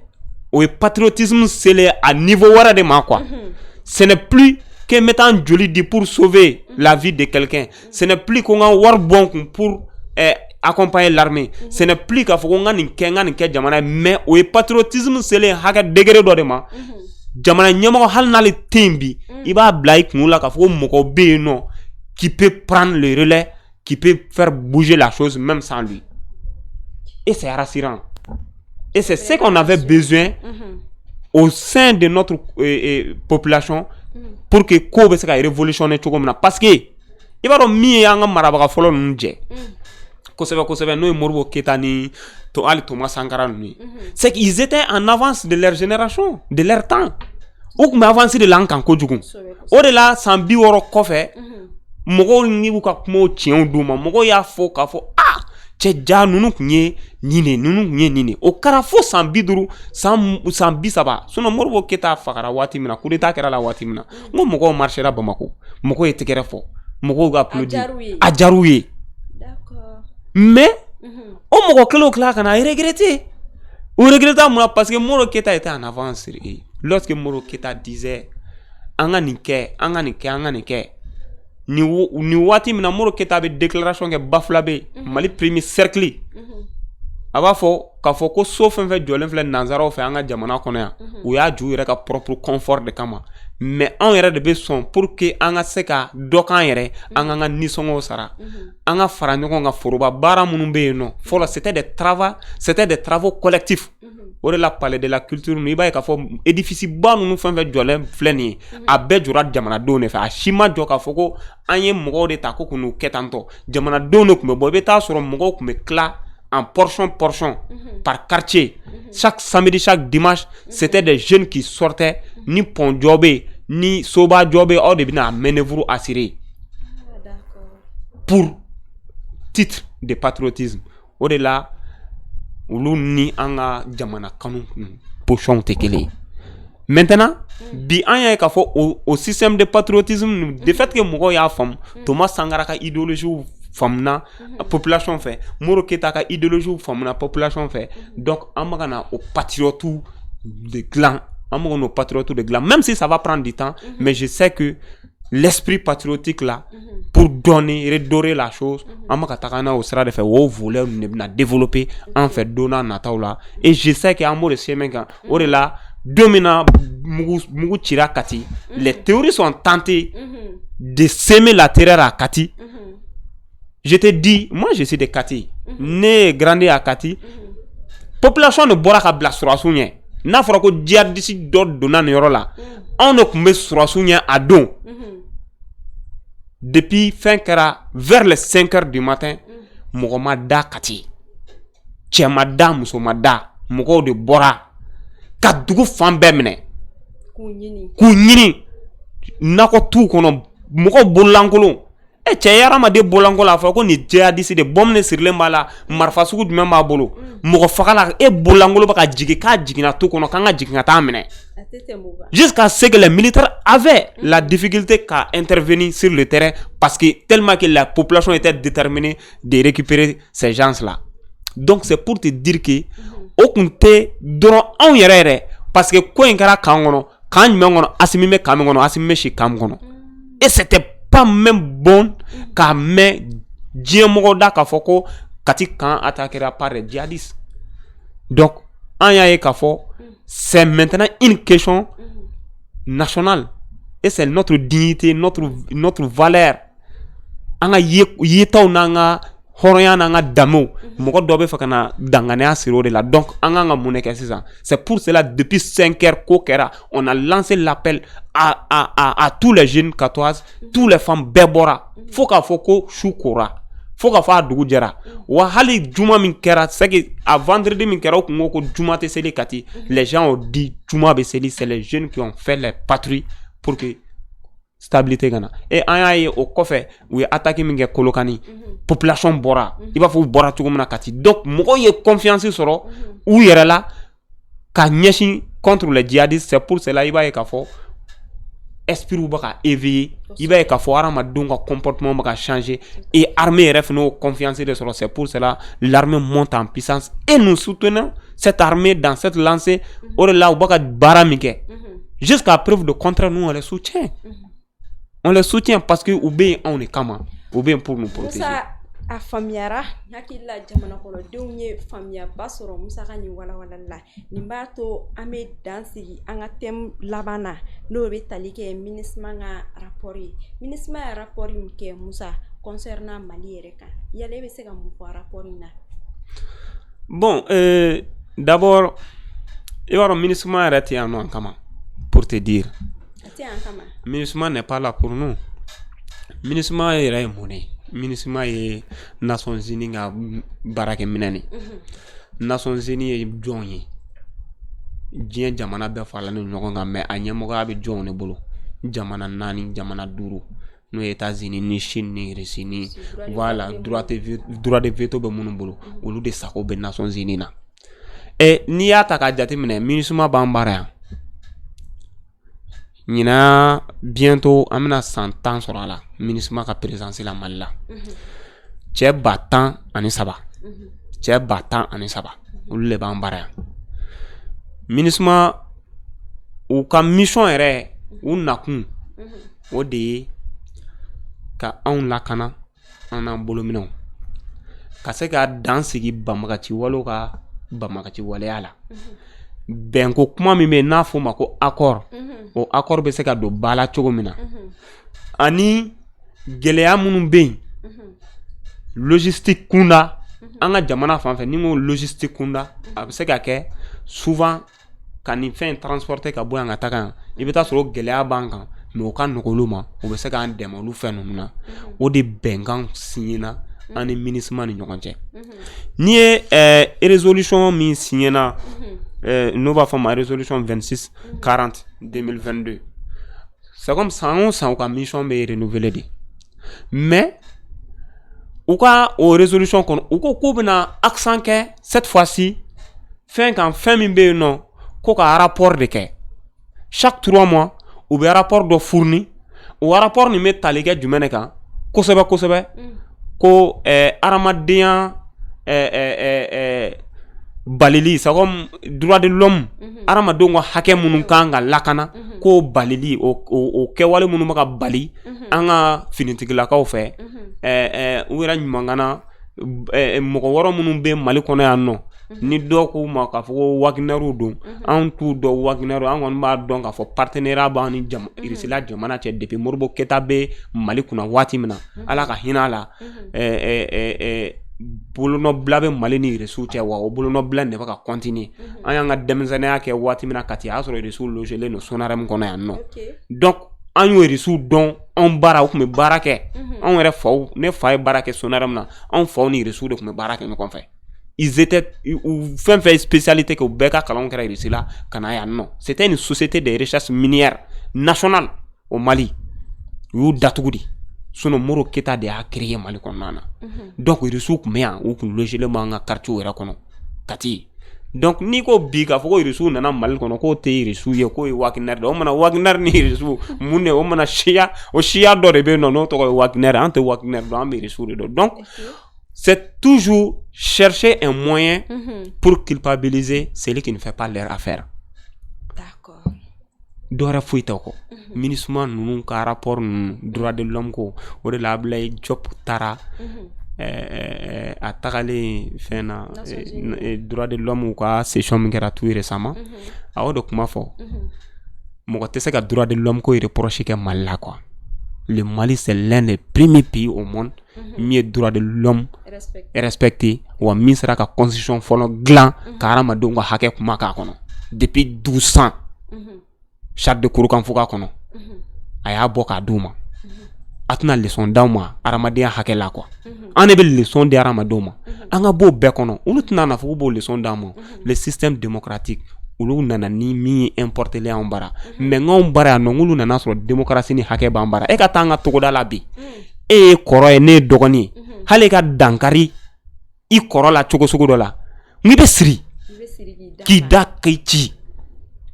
o ye patriotisme selen à niveau wɛrɛ de ma quoi ce n'est plus que mettant joli di pour sauver la vie de quelqu'un ce n'est plus qu'on a war bon pour accompagner l'armée ce n'est plus k'a fɔ ko n ka nin kɛ jamana mais o ye patriotisme selen hakɛ degré dɔ de ma jamana ɲɛmɔgɔ hali n'ale tɛ yen bi i b'a bila i kun la k'a fɔ ko mɔgɔ bɛ yen nɔ qui peut prendre le relais qui peut faire bouger la chose même sans lui. Et c'est rassurant. Et c'est ce qu'on avait besoin au sein de notre population pour que Kobe se révolutionner tout comme ça. Parce que il va y avoir un marabaga folo nje. Kosebe no Modibo Keïta ni to Ali Thomas Sankara ni. C'est qu'ils étaient en avance de leur génération, de leur temps. Ou mais avancé de l'ankan kojugun. Au-delà sans biworo kofe. Mɔgɔw ni u ka kumaw tiɲɛw d'u ma mɔgɔw y'a fɔ k'a fɔ cɛ ja ninnu kun ye nin de o kɛra fo san 50 san 30 sinon Modibo Keïta fagara waati min na coup d'état kɛra la waati min na n ko mɔgɔw marchera Bamako mɔgɔw ye tɛgɛrɛ fɔ mɔgɔw ka applaudir a diyar'u ye mais o mɔgɔ kelen o tila ka na regretter o regretta mun na parce que Modibo Keïta était en avance lorsque Modibo Keïta disait an ka nin kɛ ni waati min na Modibo Keïta bɛ déclaration kɛ Bafulabe Mali premier cercle a b'a fɔ k'a fɔ ko so fɛn fɛn jɔlen filɛ nanzaraw fɛ an ka jamana kɔnɔ yan u y'a ju yɛrɛ ka propre confort de kama mais anw yɛrɛ de bɛ sɔn pour que an ka se ka dɔ k'an yɛrɛ an k'an ka nisɔngɔw sara an ka fara ɲɔgɔn kan foroba baara minnu bɛ yen nɔ fɔlɔ c'était des travaux collectifs o de la palais de la culture i b'a ye k'a fɔ édifice ba ninnu fɛn fɛn jɔlen filɛ nin ye a bɛɛ jɔra jamanadenw de fɛ a si ma jɔ k'a fɔ ko an ye mɔgɔw de ta ko k'u kɛ tantɔ jamanadenw de tun bɛ bɔ i bɛ taa sɔrɔ mɔgɔw tun bɛ tila en portion par quartier chaque samedi chaque dimanche c'était des jeunes qui sortaient ni pont jɔ bɛ yen ni soba jɔ bɛ yen aw de bɛna manœuvre assurer pour titre de patriotisme o de la olu ni an ka jamana kanu position tɛ kelen ye maintenant bi an y'a ye k'a fɔ o système de patriotisme de fait que mɔgɔw y'a faamu Thomas Sankara ka idéologie faamuna population fɛ Modibo Keïta ka idéologie faamuna population fɛ donc an bɛ ka na o patriotes de clan an bɛ ka na o patriotes de clan même si ça va prendre du temps mais je sais que l'esprit patriotique là pour donner redorer la chose an bɛ ka taga n'a o sira de fɛ o volet ninnu de bɛna développer an fɛ don n'a nataw la et je sais que an b'o de sɛbɛn kan o de la don min na mugu cira Kati les théories sont tentées de semer la terreur à Kati. Je te dis, moi je suis de Kati, né grandi à Kati. Population ne bora ka bila surasu ɲɛ n'a fɔra ko djihadiste dɔ donna nin yɔrɔ la anw de tun bɛ surasu ɲɛ a don depuis fin kɛra vers les 5 heures du matin mɔgɔ ma da Kati cɛ ma da muso ma da mɔgɔw de bɔra ka dugu fan bɛɛ minɛ k'u ɲini nakɔ t'u kɔnɔ mɔgɔw bololankolon cɛ ye hadamaden bololankolon a fɔra ko nin djihadiste de bɔm ne sirilen b'a la marifa sugu jumɛn b'a bolo mɔgɔ faga la bololankolon bɛ ka jigin k'a jiginna tu kɔnɔ k'an ka jigin ka taa minɛ jusqu'à ce que les militaires avaient la difficulté qu'à intervenir sur le terrain parce que tellement que la population était déterminée de récupérer ces gens-là. Donc c'est pour te dire que o kun tɛ dɔrɔn anw yɛrɛ parce que ko in kɛra kan kɔnɔ kan jumɛn kɔnɔ Assimi bɛ kan min kɔnɔ Assimi bɛ si kan min kɔnɔ et c'était pas même bon qu'à mettre diɲɛ mɔgɔ da k'a fɔ ko Kati camp attaquera par les djihadistes. Donc an y'a ye k'a fɔ c'est maintenant une question nationale et c'est notre dignité, notre valeur. An ka yetaw n'an ka hɔrɔnya n'an ka danbew mɔgɔ dɔ bɛ fɛ ka na danganiya siri o de la. Donc an kan ka mun de kɛ sisan? C'est pour cela depuis 5 heures ko kɛra on a lancé l'appel à tous les jeunes Katoises, tous les femmes bɛɛ bɔra fo k'a fɔ ko su kora. Fo ka fɔ a dugu jɛra wa hali juma min kɛra c'est que à vendredi min kɛra o kun ko juma tɛ seli Kati, les gens ont dit juma bɛ seli, c'est les jeunes qui ont fait les patrouilles pour que stabilité kana. Et an y'a ye o kɔfɛ u ye attaque min kɛ Kolokani population bɔra i b'a fɔ u bɔra cogo min na Kati. Donc mɔgɔw ye confiance sɔrɔ u yɛrɛ la ka ɲɛsin contre les djihadistes. C'est pour cela i b'a ye k'a fɔ esprit bɛ ka éveiller, i b'a ye k'a fɔ hadamadenw ka comportement bɛ ka changer et armée yɛrɛ fana o confiance de sɔrɔ. C'est pour cela l'armée monte en puissance et nous soutenons cette armée dans cette lancée. O de la u bɛ ka baara min kɛ jusqu'à preuve de contraire nous on les soutient. On les soutient parce que u bɛ yen anw de kama, u bɛ yen pour nous protéger. Musa a faamuyara hakili la jamana kɔnɔdenw ye faamuyaba sɔrɔ Musa ka nin walawalali la. Nin b'a to an bɛ dan sigi an ka thème laban na n'o bɛ tali kɛ MINUSMA ka rapport ye. MINUSMA ye rapport min kɛ Musa concernant Mali yɛrɛ kan. Yala e bɛ se ka mun fɔ rapport in na? Bon, d'abord i b'a dɔn MINUSMA yɛrɛ tɛ yan nɔ an kama pour te dire. MINUSMA n'est pas là pour nous. MINUSMA yɛrɛ ye mun ye? MINUSMA ye Nations Unies ka baarakɛminɛ de. Nations Unies ye jɔn ye? Diɲɛ jamana bɛɛ farala ni ɲɔgɔn kan mais a ɲɛmɔgɔya bɛ jɔnw de bolo. Jamana 4, jamana 5 n'o ye États-Unis ni Chine ni Russie ni voilà droit de veto bɛ minnu bolo olu de sago bɛ Nations Unies na. Et n'i y'a ta k'a jateminɛ MINUSMA b'an baara yan. Ɲina bientôt an bɛna san 10 sɔrɔ a la MINUSMA ka présence la Mali la. Cɛ 10,003 cɛ 10,003 olu de b'an baara yan. MINUSMA u ka mission yɛrɛ u nakun o de ye ka anw lakana an n'an bolominɛw ka se ka dan sigi banbagaci walew ka banbagaci waleya la. Bɛnko kuma min bɛ yen n'a fɔ o ma ko accord o accord bɛ se ka don ba la cogo min na ani gɛlɛya minnu bɛ yen logistique kunda an ka jamana fan fɛ ni ko logistique kunda a bɛ se ka kɛ souvent ka nin fɛn transporter ka bɔ yan ka taga yan i bɛ taa sɔrɔ gɛlɛya b'an kan mais o ka nɔgɔ olu ma o bɛ se k'an dɛmɛ olu fɛn ninnu na o de bɛnkan signena an ni MINUSMA ni ɲɔgɔn cɛ. N'i ye résolution min signena n'o b'a fɔ ma résolution 2640 2022 c'est comme san o san u ka mission bɛ renouveler de mais u ka o résolution kɔnɔ u ko k'u bɛna accent kɛ cette fois-ci fɛn kan fɛn min bɛ yen nɔ ko ka rapport de kɛ chaque 3 mois u bɛ rapport dɔ fournir o rapport nin bɛ tali kɛ jumɛn de kan kosɛbɛ kosɛbɛ ko hadamadenya balili c'est comme droit de l'homme hadamadenw ka hakɛ minnu kan ka lakana ko balili o kɛwale minnu bɛ ka bali an ka finitigilakaw fɛ u yɛrɛ ɲumangana mɔgɔ wɔɔrɔ minnu bɛ Mali kɔnɔ yan nɔ ni dɔw k'u ma k'a fɔ ko Wagneriw don an t'u dɔn Wagneriw an kɔni b'a dɔn k'a fɔ partenariat b'an ni Irisila jamana cɛ depuis Modibo Keyita bɛ Mali kunna waati min na Ala ka hinɛ a la bolonɔbila bɛ Mali ni Irisiw cɛ wa o bolonɔbila de bɛ ka continuer an y'an ka denmisɛnninya kɛ waati min na Kati a y'a sɔrɔ Irisiw logelen don Sonarem kɔnɔ yan nɔ donc an y'o Irisiw dɔn anw baara u tun bɛ baara kɛ anw yɛrɛ faw ne fa ye baara kɛ Sonarem na anw faw ni Irisiw de tun bɛ baara kɛ ɲɔgɔn fɛ ils étaient fɛn fɛn spécialité que u bɛɛ ka kalanw kɛra Irisi la ka na yan nɔ c'était une société de recherche minière nationale au Mali u y'u datugu de sinon Modibo Keyita de y'a créé Mali kɔnɔna na donc Irisiw tun bɛ yan u tun logelen b'an ka quartier yɛrɛ kɔnɔ Kati donc n'i ko bi k'a fɔ ko Irisiw nana Mali kɔnɔ k'o tɛ Irisiw ye k'o ye Wagner de o mana Wagner ni Irisiw mun de o mana siya dɔ de bɛ yen nɔ n'o tɔgɔ ye Wagner an tɛ Wagner dɔn an bɛ Irisiw de dɔn donc c'est toujours chercher un moyen pour culpabiliser celui qui ne fait pas leur affaire. D'accord. Dora foyi tɛ kɔ MINUSMA ninnu ka rapport ninnu droit de l'homme ko o de la Abdoulaye Diop taara a tagalen fɛn na droit de l'homme u ka session min kɛra tout récemment a y'o de kuma fɔ mɔgɔ tɛ se ka droit de l'homme ko reproche kɛ Mali la quoi. Le Mali c'est l'un des premiers pays au monde min ye droit de l'homme respecté wa min sera ka constitution fɔlɔ dilan ka hadamadenw ka hakɛ kuma k'a kɔnɔ depuis 1200 charte de Kurukan fɔ k'a kɔnɔ a y'a bɔ k'a d'u ma a tɛna leçon d'aw ma hadamadenya hakɛ la quoi. An de bɛ leçon di hadamadenw ma an ka b'o bɛɛ kɔnɔ olu tɛna na fɔ k'u b'o leçon d'an ma le système démocratique olu nana ni min ye importé an bara mais n'anw bara yan nɔ olu nana sɔrɔ démocratie ni hakɛ b'an bara e ka taa an ka togoda la bi e ye kɔrɔ ye ne ye dɔgɔnin ye hali ka dankari i kɔrɔ la cogo sugu dɔ la n'i bɛ siri k'i da k'i ci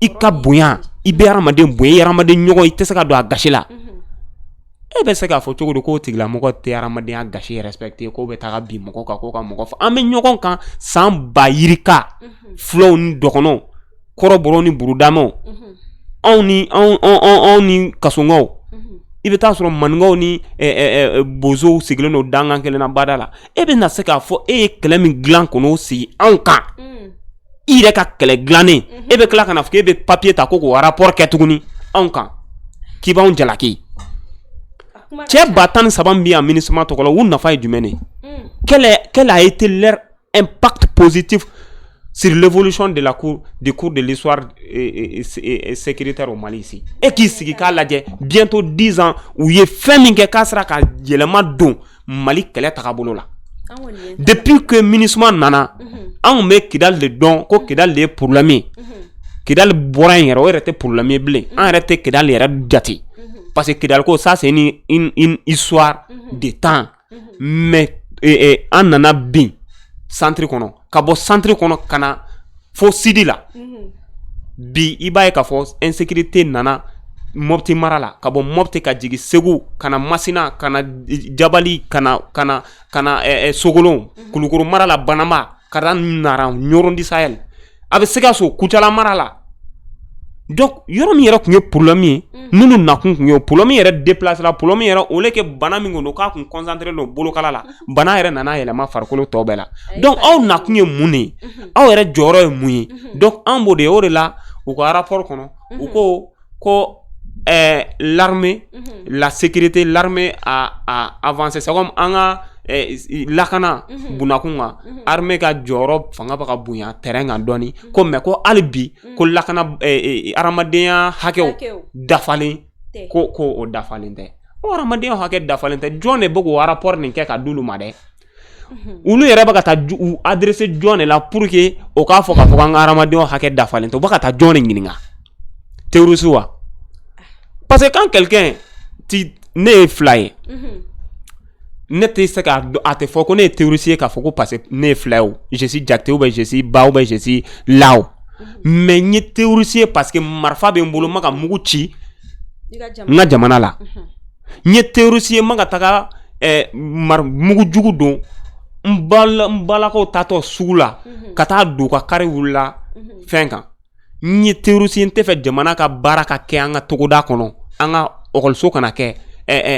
i ka bonya i bɛ hadamaden bonya i ye hadamaden ɲɔgɔn i tɛ se ka don a gasi la e bɛ se k'a fɔ cogo di k'o tigilamɔgɔ tɛ hadamadenya gasi respecté k'o bɛ taga bi mɔgɔ kan k'o ka mɔgɔ fɔ an bɛ ɲɔgɔn kan san ba yirika fulaw ni dɔgɔnɔw kɔrɔbɔrɔw ni burudamaw anw ni kasongaw i bɛ taa sɔrɔ maninkaw ni bozow sigilen don dangan kelen na bada la e bɛ na se k'a fɔ e ye kɛlɛ min dilan k'o sigi anw kan i yɛrɛ ka kɛlɛ dilannen e bɛ tila ka na fɔ k'e bɛ papier ta ko k'o rapport kɛ tuguni anw kan k'i b'anw jalaki cɛ ba 13 min bɛ yan MINUSMA tɔgɔ la u nafa ye jumɛn ye quel a été leur impact positif sur l'évolution de la cour de l'histoire sécuritaire au Mali ici et qui sigi k'a lajɛ bientôt 10 ans u ye fɛn min kɛ k'a sera ka yɛlɛma don Mali kɛlɛ tagabolo la depuis que MINUSMA nana anw bɛ Kidal de dɔn ko Kidal de ye problème ye Kidal bɔra yen yɛrɛ o yɛrɛ tɛ problème ye bilen an yɛrɛ tɛ Kidal yɛrɛ jate parce que Kidal ko ça c'est une histoire de temps mais an nana bin centre kɔnɔ ka bɔ centre kɔnɔ ka na fo sidi la bi i b'a ye k'a fɔ insécurité nana Mopti mara la ka bɔ Mopti ka jigin Segu ka na Masina ka na Jabali ka na Sogolon Kulukoro mara la Banama ka taa Nara Ɲorondi Sahel a bɛ Sikaso Kucala mara la donc yɔrɔ min yɛrɛ tun ye problème ye minnu nakun tun ye o problème yɛrɛ déplacer la problème yɛrɛ au lieu que bana min don k'a kun concentré don bolokala la bana yɛrɛ nana yɛlɛma farikolo tɔ bɛɛ la donc aw nakun ye mun de ye aw yɛrɛ jɔyɔrɔ ye mun ye donc an b'o de ye o de la u ka rapport kɔnɔ u ko l'armée la sécurité l'armée a avancé c'est comme an ka lakana bunakun kan armée ka jɔyɔrɔ fanga bɛ ka bonya terrain kan dɔɔni ko mais ko hali bi ko lakana hadamadenya hakɛw dafalen ko o dafalen tɛ o hadamadenya hakɛ dafalen tɛ jɔn de bɛ k'o rapport nin kɛ ka d'olu ma dɛ olu yɛrɛ bɛ ka taa u adressé jɔn de la pour que o k'a fɔ k'a fɔ k'an ka hadamadenya hakɛ dafalen tɛ u bɛ ka taa jɔn de ɲininka terroriste wa parce que quand quelqu'un ne ye fila ye ne tɛ se ka a tɛ fɔ ko ne ye terroriste ye k'a fɔ ko parce que ne ye fila ye je suis Jakite ou bien je suis Ba ou bien je suis Lao mais n ye terroriste ye parce que marifa bɛ n bolo n ma ka mugu ci n ka jamana la n ye terroriste ye n ma ka taga mugu jugu don n balakaw taatɔ sugu la ka taa don u ka kari wulila fɛn kan n ye terroriste ye n tɛ fɛ jamana ka baara ka kɛ an ka togoda kɔnɔ an ka ɔkɔliso kana kɛ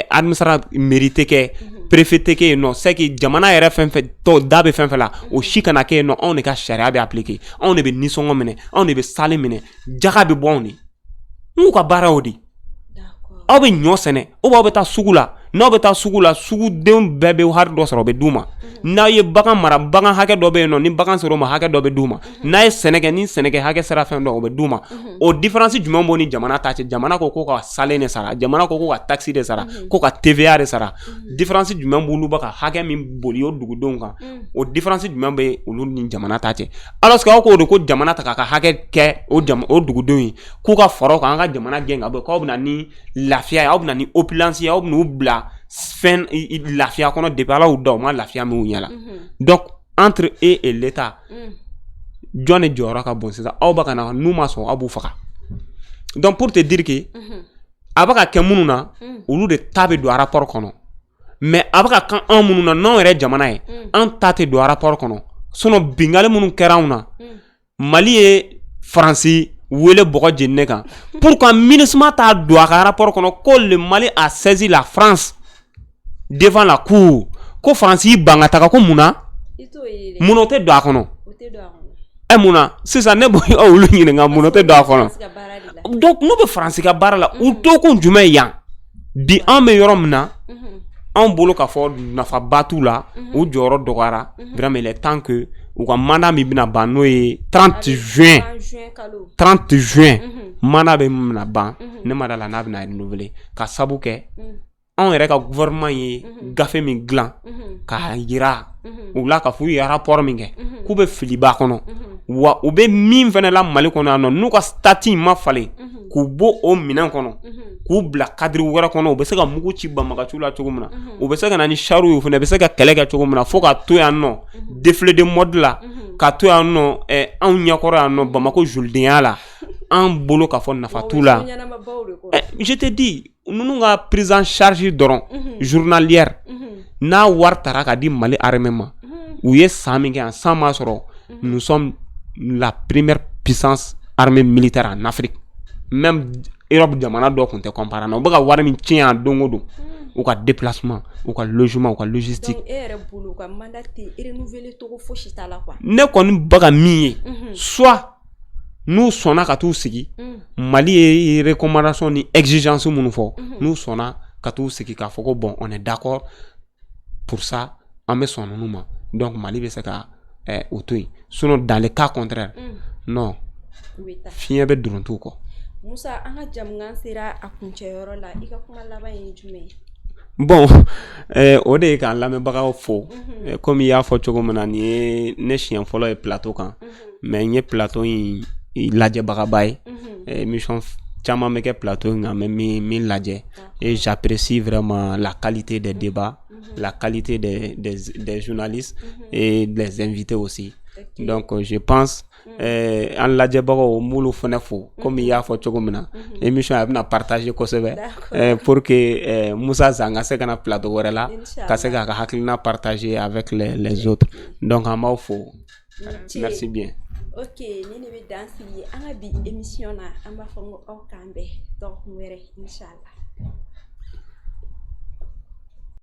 administrateur mairie tɛ kɛ préfet tɛ kɛ yen nɔ c'est que jamana yɛrɛ fɛn fɛn tɔ da bɛ fɛn fɛn la o si kana kɛ yen nɔ anw de ka sariya bɛ appliquer anw de bɛ nisɔngɔ minɛ anw de bɛ sali minɛ jaga bɛ bɔ anw de n'u ka baara y'o de aw bɛ ɲɔ sɛnɛ ou bien aw bɛ taa sugu la n'aw bɛ taa sugu la sugudenw bɛɛ bɛ hari dɔ sɔrɔ o bɛ d'u ma n'a ye bagan mara bagan hakɛ dɔ bɛ yen nɔ ni bagan sera o ma hakɛ dɔ bɛ d'u ma n'a ye sɛnɛ kɛ ni sɛnɛkɛ hakɛ sera fɛn dɔ o bɛ d'u ma o différence jumɛn b'o ni jamana ta cɛ jamana ko ko ka sale de sara jamana ko ko ka taxe de sara ko ka TVA de sara différence jumɛn b'olu ba ka hakɛ min boli o dugudenw kan o différence jumɛn bɛ olu ni jamana ta cɛ alors que aw ko de ko jamana ta k'a ka hakɛ kɛ o dugudenw ye k'u ka fara o kan an ka jamana gɛn ka bɔ k'aw bɛna ni lafiya ye aw bɛna ni opulence ye aw bɛna u bila fɛn lafiya kɔnɔ depuis ala y'u da u ma lafiya min ɲɛ la donc entre eux et l'État jɔn de jɔyɔrɔ ka bon sisan aw bɛ ka na n'u ma sɔn aw b'u faga donc pour te dire que a bɛ ka kɛ minnu na olu de ta bɛ don rapport kɔnɔ mais a bɛ ka kan anw minnu na n'anw yɛrɛ jamana ye an ta tɛ don rapport kɔnɔ sinon bingali minnu kɛra anw na Mali ye Faransi wele bɔgɔ jenine kan pourquoi MINUSMA t'a don a ka rapport kɔnɔ ko le Mali a saisi la France devant la cour ko Faransi banga taga ko muna muno te do akono muna sisan ne boy olu ɲininka muno te do akono donc no be Faransi ka baara la u to ko jumɛn yan bi an be yɔrɔ min na an bolo ka fɔ nafa batu la u jɔyɔrɔ dɔgɔyara vraiment il est temps que u ka mandat min bɛna ban n'o ye 30 juin mandat bɛ min bɛna ban ne ma da la n'a bɛna renouveler ka sabu kɛ anw yɛrɛ ka gouvernement ye gafe min dilan k'a yira u la ka fɔ u ye rapport min kɛ k'u bɛ filiba kɔnɔ wa u bɛ min fana la Mali kɔnɔ yan nɔ n'u ka statut ma falen k'u bɔ o minɛn kɔnɔ k'u bila cadre wɛrɛ kɔnɔ u bɛ se ka mugu ci banbaganciw la cogo min na u bɛ se ka na ni chariot ye fana u bɛ se ka kɛlɛ kɛ cogo min na fo ka to yan nɔ défilé de mode la ka to yan nɔ anw ɲɛkɔrɔ yan nɔ Bamako jolidenya la an bolo ka fɔ nafa t'u la je te dis ninnu ka prise en charge dɔrɔn journalière n'a wari tara ka di Mali armée ma u ye san min kɛ yan san m'a sɔrɔ nous sommes la première puissance armée militaire en Afrique même Europe jamana dɔ tun tɛ comparer na u bɛ ka wari min tiɲɛ yan don o don u ka déplacement u ka logement u ka logistique donc e yɛrɛ bolo u ka mandat tɛ renouveler togo fosi t'a la quoi ne kɔni bɛ ka min ye soit n'u sɔnna ka t'u sigi Mali ye recommandation ni exigence minnu fɔ n'u sɔnna ka t'u sigi k'a fɔ ko bon on est d'accord pour ça an bɛ sɔn ninnu ma donc Mali bɛ se ka o to yen sinon dans le cas contraire non fiɲɛ bɛ duruntu kɔ. Musa an ka jamukan sera a kuncɛyɔrɔ la i ka kuma laban ye jumɛn ye? Bon o de ye k'an lamɛnbagaw fo comme i y'a fɔ cogo min na nin ye ne siɲɛ fɔlɔ ye plateau kan mais n ye plateau in lajɛbagaba ye émission caman bɛ kɛ plateau in kan mais min lajɛ et j'apprécie vraiment la qualité des débats la qualité des journalistes et des invités aussi donc je pense an lajɛbagaw m'olu fana fo comme i y'a fɔ cogo min na émission a bɛna partager kosɛbɛ pour que Musa Zan ka se ka na plateau wɛrɛ la ka se k'a ka hakilina partager avec les autres donc an b'aw fo merci bien. Ok ni ne bɛ dan sigi an ka bi émission na an b'a fɔ ko aw k'an bɛn dɔgɔkun wɛrɛ inchallah.